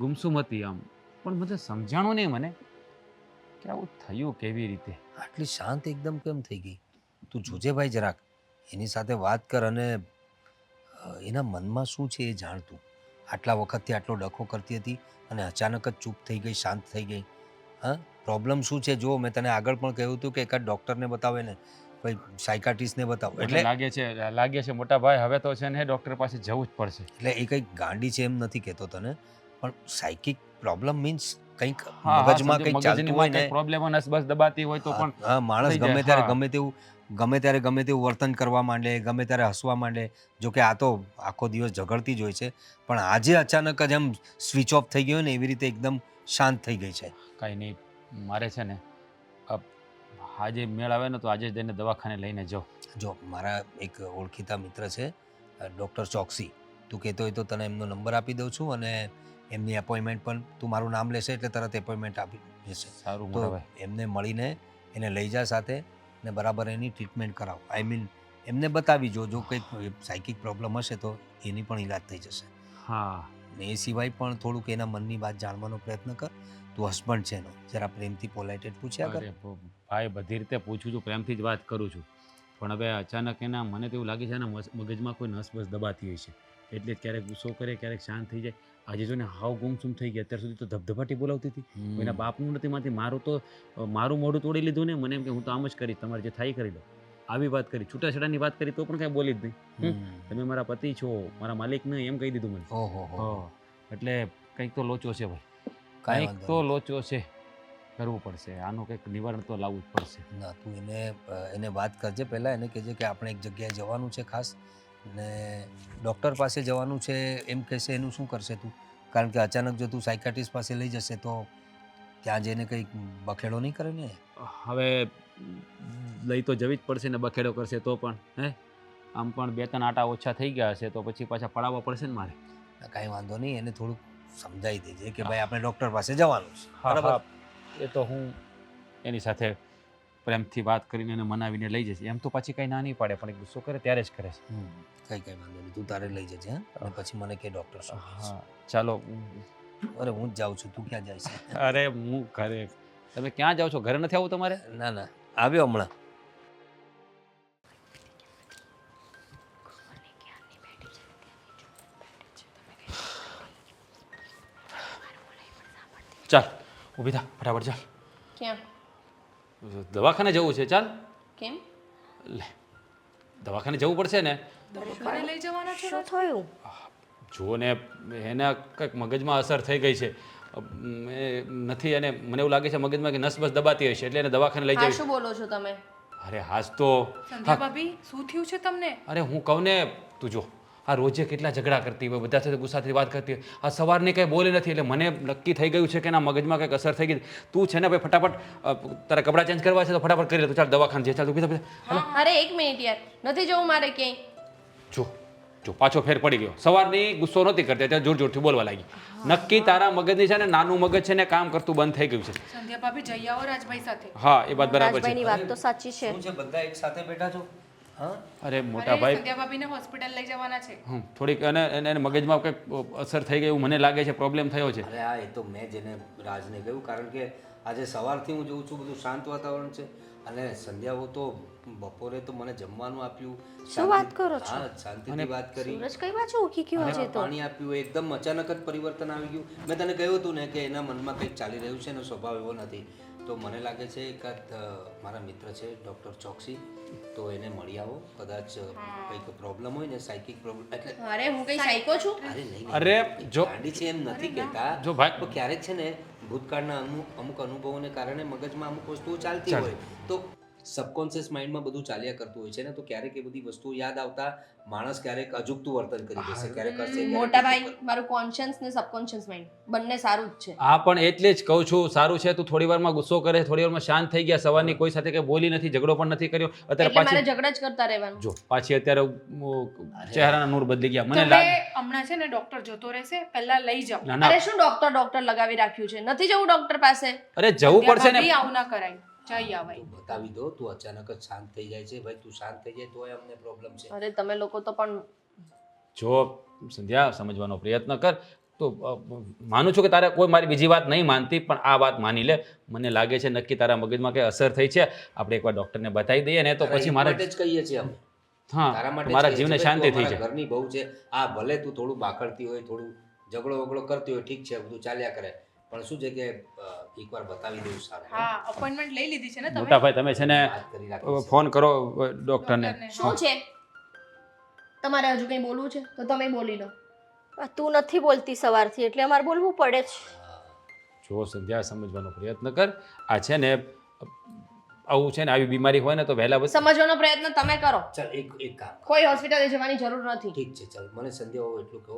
ગુમસુમ હતી આમ. પણ મને સમજાણું નહીં મને કે આવું થયું કેવી રીતે. આટલી શાંત એકદમ કેમ થઈ ગઈ? તું જોજે ભાઈ જરાક એની સાથે વાત કર અને એના મનમાં શું છે એ જાણતું. આટલા વખતથી આટલો ડખો કરતી હતી અને અચાનક જ ચૂપ થઈ ગઈ, શાંત થઈ ગઈ. હા, પ્રોબ્લેમ શું છે જો મેં તને આગળ પણ કહ્યું હતું કે એકાદ ડૉક્ટરને બતાવે ને ભાઈ સાયકાટ્રિસ્ટને બતાવો. એટલે એટલે લાગે છે મોટા ભાઈ હવે તો છે ને ડૉક્ટર પાસે જવું જ પડશે. એટલે એ કંઈક ગાંડી છે એમ નથી કહેતો તને, પણ સાયકિક પ્રોબ્લેમ મીન્સ કંઈક હા, મગજમાં કંઈક ચાલતું હોય ને. પ્રોબ્લેમ નસ દબાતી હોય તો પણ હા, માણસ થઈ જાય, ગમે ત્યારે હા. ગમે તેવું વર્તન કરવા માંડે, ગમે ત્યારે હસવા માંડે. જો કે આ તો આખો દિવસ ઝઘડતી જ હોય છે પણ આજે અચાનક જ એમ સ્વિચ ઓફ થઈ ગયો ને એવી રીતે એકદમ શાંત થઈ ગઈ છે. કાંઈ નહીં, મારે છે ને આજે મેળ આવે ને તો આજે જ એને દવાખાને લઈને જાઓ. જો મારા એક ઓળખીતા મિત્ર છે ડૉક્ટર ચોકસી, તું કહેતો હોય તો તને એમનો નંબર આપી દઉં છું અને એમની એપોઇન્ટમેન્ટ પણ તું મારું નામ લેશે એટલે તરત એપોઇન્ટમેન્ટ આપી જશે. સારું તો મોટા ભાઈ. એમને મળીને એને લઈ જા સાથે ને બરાબર એની ટ્રીટમેન્ટ કરાવો. આઈ મીન એમને બતાવી જો કંઈક સાયકિક પ્રોબ્લેમ હશે તો એની પણ ઈલાજ થઈ જશે. હા, ને એ સિવાય પણ થોડુંક એના મનની વાત જાણવાનો પ્રયત્ન કર. તું હસબન્ડ છે એનો, જરા પ્રેમથી પોલાઇટેડ પૂછ્યા કર. અરે ભાઈ બધી રીતે પૂછું છું, પ્રેમથી જ વાત કરું છું, પણ હવે અચાનક એના મને તો એવું લાગે છે એના મગજમાં કોઈ નસ બસ દબાતી હોય છે એટલે જ ક્યારેક ગુસ્સો કરે, ક્યારેક શાંત થઈ જાય. આજે જો ને હાવ ગુમસુમ થઈ ગયા. અત્યાર સુધી તો ધબધબાટી બોલાવતી હતી. એના બાપનું નથી માનતી. મારું મોઢું તોડી લીધું ને. મને એમ કે હું તો આમ જ કરીશ, તમારે જે થાય કરી લો. આવી વાત કરી, છૂટાછેડાની વાત કરી તો પણ કાંઈ બોલી જ નહીં. તમે મારા પતિ છો, મારા માલિક નહીં એમ કહી દીધું મને. ઓહો, એટલે કંઈક તો લોચો છે ભાઈ, કાંઈ કંઈક વાંધો તો નહીં. લોચો છે. કરવું પડશે આનું, કંઈક નિવારણ તો લાવવું જ પડશે. ના, તું એને વાત કરજે પહેલાં. એને કહેજે કે આપણે એક જગ્યાએ જવાનું છે ખાસ ને ડૉક્ટર પાસે જવાનું છે એમ કહેશે. એનું શું કરશે તું? કારણ કે અચાનક જો તું સાયકાટ્રિસ્ટ પાસે લઈ જશે તો ત્યાં જઈને કંઈક બખેડો નહીં કરે ને. હવે લઈ તો જવી જ પડશે ને. બખેડો કરશે તો પણ આમ પણ 2-3 આટા ઓછા થઈ ગયા હશે તો પછી પાછા પડાવવા પડશે ને મારે. કાંઈ વાંધો નહીં, એને થોડુંક સમજાવી દેજે કે ભાઈ આપણે ડૉક્ટર પાસે જવાનું છે. બરાબર? એ તો હું એની સાથે પ્રેમથી વાત કરીને એને મનાવીને લઈ જઈશ. એમ તો પાછી કંઈ ના નહીં પાડે પણ એ ગુસ્સો કરે ત્યારે જ કરે છે. કંઈ વાંધો નહીં, તું તારે લઈ જજે. હા, અને પછી મને કે ડૉક્ટર શું કહે છે. હા ચાલો. અરે હું જ જાઉં છું, તું ક્યાં જાય છે? અરે હું ઘરે. તમે ક્યાં જાઓ છો? ઘરે નથી આવું તમારે? ના ના, આવ્યો હમણાં. ચાલ ઊભી થા ફટાફટ. ચાલ ક્યાં? દવાખાને જવું છે. ચાલ કેમ? લે, દવાખાને જવું પડશે ને. શું થયું? જુઓ ને એને કંઈક મગજમાં અસર થઈ ગઈ છે. નથી અને મને એવું લાગે છે મગજમાં કે નસ બસ દબાતી હશે એટલે એને દવાખાને લઈ હા, જવી. શું બોલો છો તમે? અરે હાસ તો સંધ્યા ભાભી શું થયું છે તમને? અરે હું કહું ને, તું જો આ રોજે કેટલા ઝઘડા કરતી હોય, બધા સાથે ગુસ્સાથી વાત કરતી હોય. આ સવારની કંઈ બોલી નથી એટલે મને નક્કી થઈ ગયું છે કે એના મગજમાં કંઈક અસર થઈ ગઈ. તું છે ને ભાઈ ફટાફટ તારા કપડાં ચેન્જ કરવા છે તો ફટાફટ કરી લે. તું ચાલ દવાખાને જે. ચાલ ઊભી થા. અરે એક મિનિટ યાર, નથી જવું મારે ક્યાંય. જો પાછો ફેર પડી ગયો. સવારની ગુસ્સો નહોતી કરતી, અત્યારે જોર જોરથી બોલવા લાગી. નક્કી તારા મગજની છે ને નાનું મગજ છે ને કામ કરતું બંધ થઈ ગયું છે. સંધ્યા ભાભી જઈ આવો રાજભાઈ સાથે. હા એ વાત બરાબર છે. રાજભાઈની વાત તો સાચી છે. શું છે, બધા એક સાથે બેઠા છો? હા, અરે મોટા ભાઈ, સંધ્યા ભાભીને હોસ્પિટલ લઈ જવાના છે. થોડીક એને મગજમાં કંઈક અસર થઈ ગઈ એવું મને લાગે છે. પ્રોબ્લેમ થયો છે. અરે હા, એ તો મેં જ એને રાજને કહ્યું કારણ કે આજે સવારથી હું જોઉં છું બધું શાંત વાતાવરણ છે અને સંધ્યાઓ તો બપોરે તો મને જમવાનું આપ્યું. શું વાત કરો છો? હા, શાંતિથી વાત કરી. સૂરજ કઈ બાજુ ઊંઘી ગયો છે તો? પાણી આપ્યું. એકદમ અચાનક જ પરિવર્તન આવી ગયું. મેં તને કહ્યું હતું ને કે એના મનમાં કંઈક ચાલી રહ્યું છે એનો સ્વભાવ એવો નથી. તો મને લાગે છે એકાદ મારા મિત્ર છે ડૉક્ટર ચોકસી, તો એને મળી આવો, કદાચ કંઈક પ્રોબ્લેમ હોય ને, સાયકિક પ્રોબ્લેમ એટલે અરે હું કઈ સાયકો છું? અરે નહીં અરે જો ગાંડી છે એમ નથી કહેતા, જો ભાઈ- તો ક્યારેક છે ને ભૂતકાળના અમુક અનુભવોને કારણે મગજમાં અમુક વસ્તુઓ ચાલતી ચાલે. હોય, તો સબકોન્શિયસ માઇન્ડમાં બધું ચાલ્યા કરતું હોય છે ને, તો ક્યારેક એ બધી વસ્તુઓ યાદ આવતા માણસ ક્યારેક અજુગતું વર્તન કરી દેશે, ક્યારેક કરશે, ક્યારેક મોટા નહીં ભાઈ, મારું કોન્શિયસ ને સબકોન્શિયસ માઇન્ડ બંને સારું જ છે. હા પણ એટલે જ કહું છું, સારું છે તું થોડી વારમાં ગુસ્સો કરે, થોડી વારમાં શાંત થઈ ગયા, સવારની કોઈ સાથે કંઈ બોલી નથી, ઝઘડો પણ નથી કર્યો, અત્યારે એટલે મારે પાછી ઝઘડા જ કરતા રહેવાનું. જો પાછી અત્યારે ચહેરાના નૂર બદલી ગયા. મને તમે લાગે હમણાં છે ને ડોક્ટર જતો રહેશે, પહેલા લઈ જાઓ. ના ના અરે શું ડોક્ટર લગાવી રાખ્યું છે? નથી જવું ડોક્ટર પાસે? અરે જવું પડશે ને. ભાભી આવું ના કરાય, જઈ આવાય. તું બતાવી દો, તું અચાનક જ શાંત થઈ જાય છે ભાઈ, તું શાંત થઈ જાય તોય અમને પ્રોબ્લેમ છે. અરે તમે લોકો તો પણ જો સંધ્યા સમજવાનો પ્રયત્ન કર તો માનું છું કે તારે કોઈ મારી બીજી વાત નહીં માનતી, પણ આ વાત માની લે. મને લાગે છે નક્કી તારા મગજમાં કંઈ અસર થઈ છે, આપણે એકવાર ડૉક્ટરને બતાવી દઈએ ને તો તારા પછી હિત મારે માટે જ કહીએ છીએ અમે, હા તારા માટે જ મારા કહીએ જીવને છીએ, શાંતિ તું થઈ અમારા જાય. ઘરની બહુ છે, આ ભલે તું થોડું બાખડતી હોય, થોડું ઝઘડો કરતી હોય, ઠીક છે, બધું ચાલ્યા કરે, પણ શું છે કે એકવાર બતાવી દેવું સારું. હા, અપોઇન્ટમેન્ટ લઈ લીધી છે ને તમે? મોટા ભાઈ તમે છે ને વાત કરી રાખી ફોન કરો ડૉક્ટરને. શું છે? તમારે હજુ કંઈ બોલવું છે તો તમે બોલી લો. તું નથી બોલતી સવારથી એટલે અમારે બોલવું પડે જ. જો સંધ્યા સમજવાનો પ્રયત્ન કર. આ છે ને આવું છે ને આવી બીમારી હોય ને તો વહેલા સમજવાનો પ્રયત્ન તમે કરો. ચાલ એક કામ, કોઈ હોસ્પિટલે જવાની જરૂર નથી. ઠીક છે, ચાલ મને સંધ્યા એટલું કહો,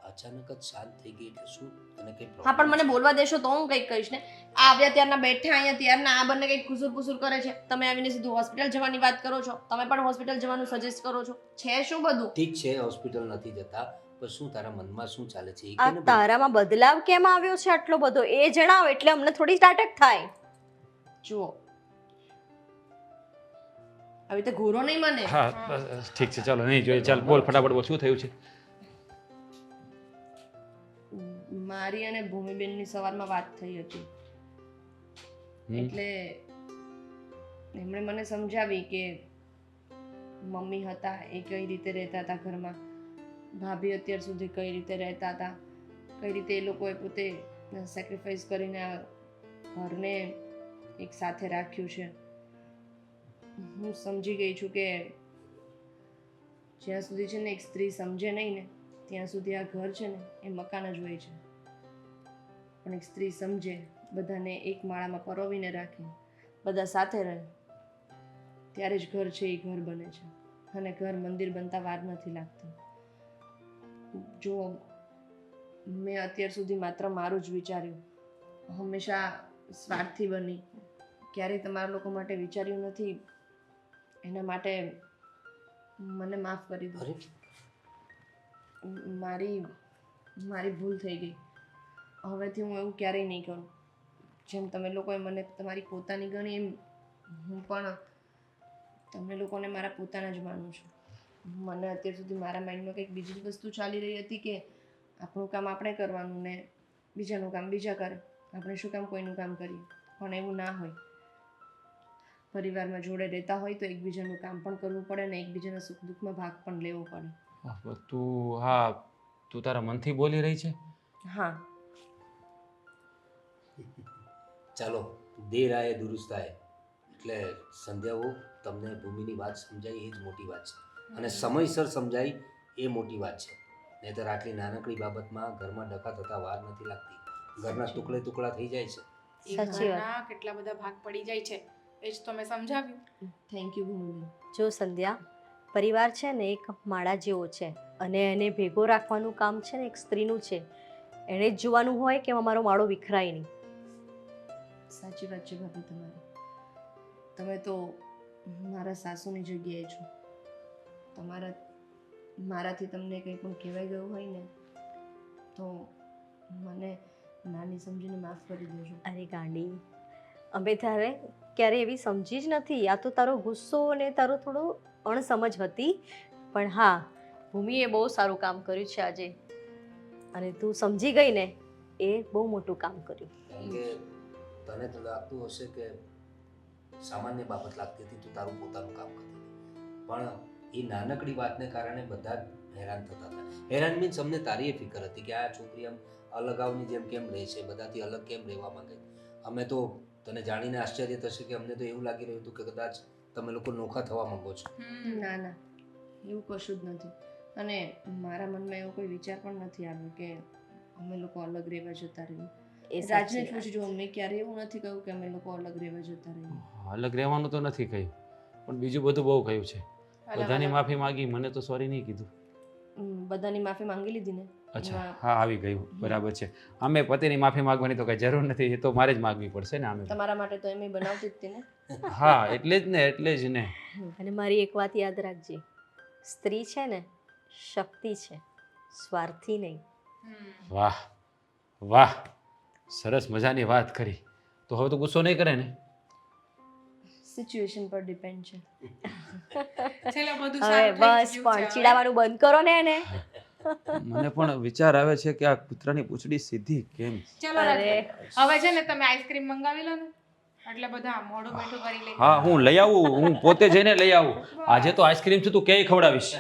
અચાનક જ શાંત થઈ ગઈ એટલે શું તને કઈ હા પણ મને બોલવા દેશો તો હું કંઈક કહીશ ને. આ આવ્યા ત્યારના બેઠા અહીંયા ત્યારના આ બંને કંઈક કુસુર કરે છે. તમે આવીને સીધું હોસ્પિટલ જવાની વાત કરો છો. તમે પણ હોસ્પિટલ જવાનું સજેસ્ટ કરો છો. છે શું બધું? ઠીક છે, હોસ્પિટલ નથી જતા, પણ શું તારા મનમાં શું ચાલે છે એ આ કે ને ભાઈ. તારામાં બદલાવ કેમ આવ્યો છે આટલો બધો એ જણાવ, એટલે અમને થોડી સ્ટાર્ટઅપ થાય. જુઓ, આવી રીતે ઘોરો નહીં મને. હા ઠીક છે ચાલો નહીં જોઈએ. ચાલ બોલ ફટાફટ બોલ, શું થયું છે? મારી અને ભૂમિબેનની સવારમાં વાત થઈ હતી, એટલે એમણે મને સમજાવી કે મમ્મી હતા એ કઈ રીતે રહેતા હતા ઘરમાં, ભાભી અત્યાર સુધી કઈ રીતે રહેતા હતા, કઈ રીતે એ લોકોએ પોતે સેક્રિફાઈસ કરીને આ ઘરને એક સાથે રાખ્યું છે. હું સમજી ગઈ છું કે જ્યાં સુધી છે ને એક સ્ત્રી સમજે નહીં ને ત્યાં સુધી આ ઘર છે ને એ મકાન જ હોય છે, પણ એક સ્ત્રી સમજે, બધાને એક માળામાં પરોવીને રાખે, બધા સાથે રહે, ત્યારે જ ઘર છે એ ઘર બને છે. અને ઘર મંદિર બનતા વાર નથી લાગતી. જો મેં અત્યાર સુધી માત્ર મારું જ વિચાર્યું, હંમેશા સ્વાર્થી બની, ક્યારેય તમારા લોકો માટે વિચાર્યું નથી. એના માટે મને માફ કરી દો. અરે મારી ભૂલ થઈ ગઈ. હવેથી હું એવું ક્યારેય નહીં કરું. જેમ તમે લોકોએ મને તમારી પોતાની ગણી એમ હું પણ તમને લોકોને મારા પોતાના જ માનું છું. મને અત્યાર સુધી મારા માઇન્ડમાં કંઈક બીજી જ વસ્તુ ચાલી રહી હતી કે આપણું કામ આપણે કરવાનું ને બીજાનું કામ બીજા કરે, આપણે શું કામ કોઈનું કામ કરીએ. પણ એવું ના હોય. પરિવારમાં જોડે રહેતા હોય તો એકબીજાનું કામ પણ કરવું પડે ને એકબીજાના સુખ દુઃખમાં ભાગ પણ લેવો પડે. તું હા તું તારા મનથી બોલી રહી છે? હા. ચાલો, દેર આયે દુરુસ્ત આયે. એટલે સંધ્યાઓ તમને ભૂમિની વાત સમજાઈ એ જ મોટી વાત છે, અને સમયસર સમજાઈ એ મોટી વાત છે. નહીંતર આટલી નાનકડી બાબતમાં ઘરમાં ડખા થતા વાર નથી લાગતી, ઘરના ટુકડા થઈ જાય છે. એ સાચી વાત. ઘરના કેટલા બધા ભાગ પડી જાય છે એ જ તો મેં સમજાવ્યું. થેન્ક યુ ભૂમિબેન. જો સંધ્યા, પરિવાર છે ને એક માળા જેવો છે, અને એને ભેગો રાખવાનું કામ છે ને એક સ્ત્રીનું છે. એણે જ જોવાનું હોય કે અમારો માળો વિખરાય નહીં. સાચી વાત છે ભાભી તમારી. તમે તો મારા સાસુની જગ્યાએ છો. મારાથી તમને કંઈ પણ કહેવાઈ ગયું હોય ને તો મને નાની સમજીને માફ કરી દેજો. અરે ગાંડી, અમે તારે ક્યારે એવી સમજી જ નથી. આ તો તારો ગુસ્સો અને તારો થોડો અણસમજ હતી. પણ હા, ભૂમિએ બહુ સારું કામ કર્યું છે આજે, અને તું સમજી ગઈ ને એ બહુ મોટું કામ કર્યું. કારણ કે તને તો લાગતું હશે કે સામાન્ય બાબત લાગતી હતી, તું તારું પોતાનું કામ કરતી હતી, પણ એ નાનકડી વાતને કારણે બધા જ હેરાન થતા હતા. હેરાન મીન્સ અમને તારી એ ફિકર હતી કે આ છોકરી આમ અલગાવની જેમ કેમ રહે છે, બધાથી અલગ કેમ રહેવા માંગે. અમે તો તને જાણીને આશ્ચર્ય થશે કે અમને તો એવું લાગી રહ્યું હતું કે કદાચ તમે લોકો નોખા થવા માંગો છો. ના ના એવું કશું જ નથી. અને મારા મનમાં એવો કોઈ વિચાર પણ નથી આવ્યો કે અમે લોકો અલગ રહેવા જતા રહીએ. એ રાજને જ પૂછજો, મેં ક્યારે એવું નથી કહ્યું કે અમે લોકો અલગ રહેવા જતા રહીએ. અલગ રહેવાનું તો નથી કહ્યું, પણ બીજું બધું બહુ કહ્યું છે. બધાની માફી માંગી, મને તો સોરી નહીં કીધું. બધાની માફી માંગી લીધી ને. અચ્છા, હા આવી ગયું, બરાબર છે. અમે પતિની માફી માંગવાની તો કઈ જરૂર નથી, એ તો મારે જ માંગવી પડશે ને. આમે તમારા માટે તો એમ બનાવતી જ હતી ને. હા એટલે જ ને. અને મારી એક વાત યાદ રાખજે, સ્ત્રી છે ને શક્તિ છે, સ્વાર્થી નહીં. વાહ વાહ, સરસ મજાની વાત કરી. તો હવે તો ગુસ્સો નહીં કરે ને? સિચ્યુએશન પર ડિપેન્ડ છે. ચલો બધું હવે સારું થઈ બસ ગયું પણ છે. ચીડાવાનું બંધ કરો ને એને. મને પણ વિચાર આવે છે કે આ કૂતરાની પૂંછડી સીધી કેમ? ચલો રાજભાઈ, હવે છે ને તમે આઈસ્ક્રીમ મંગાવી લો ને, એટલે બધા મોઢું મીઠું કરી લે. હા હું લઈ આવું, હું પોતે જઈને લઈ આવું. આજે તો આઈસ્ક્રીમ છે તું ક્યાંય ખવડાવીશ.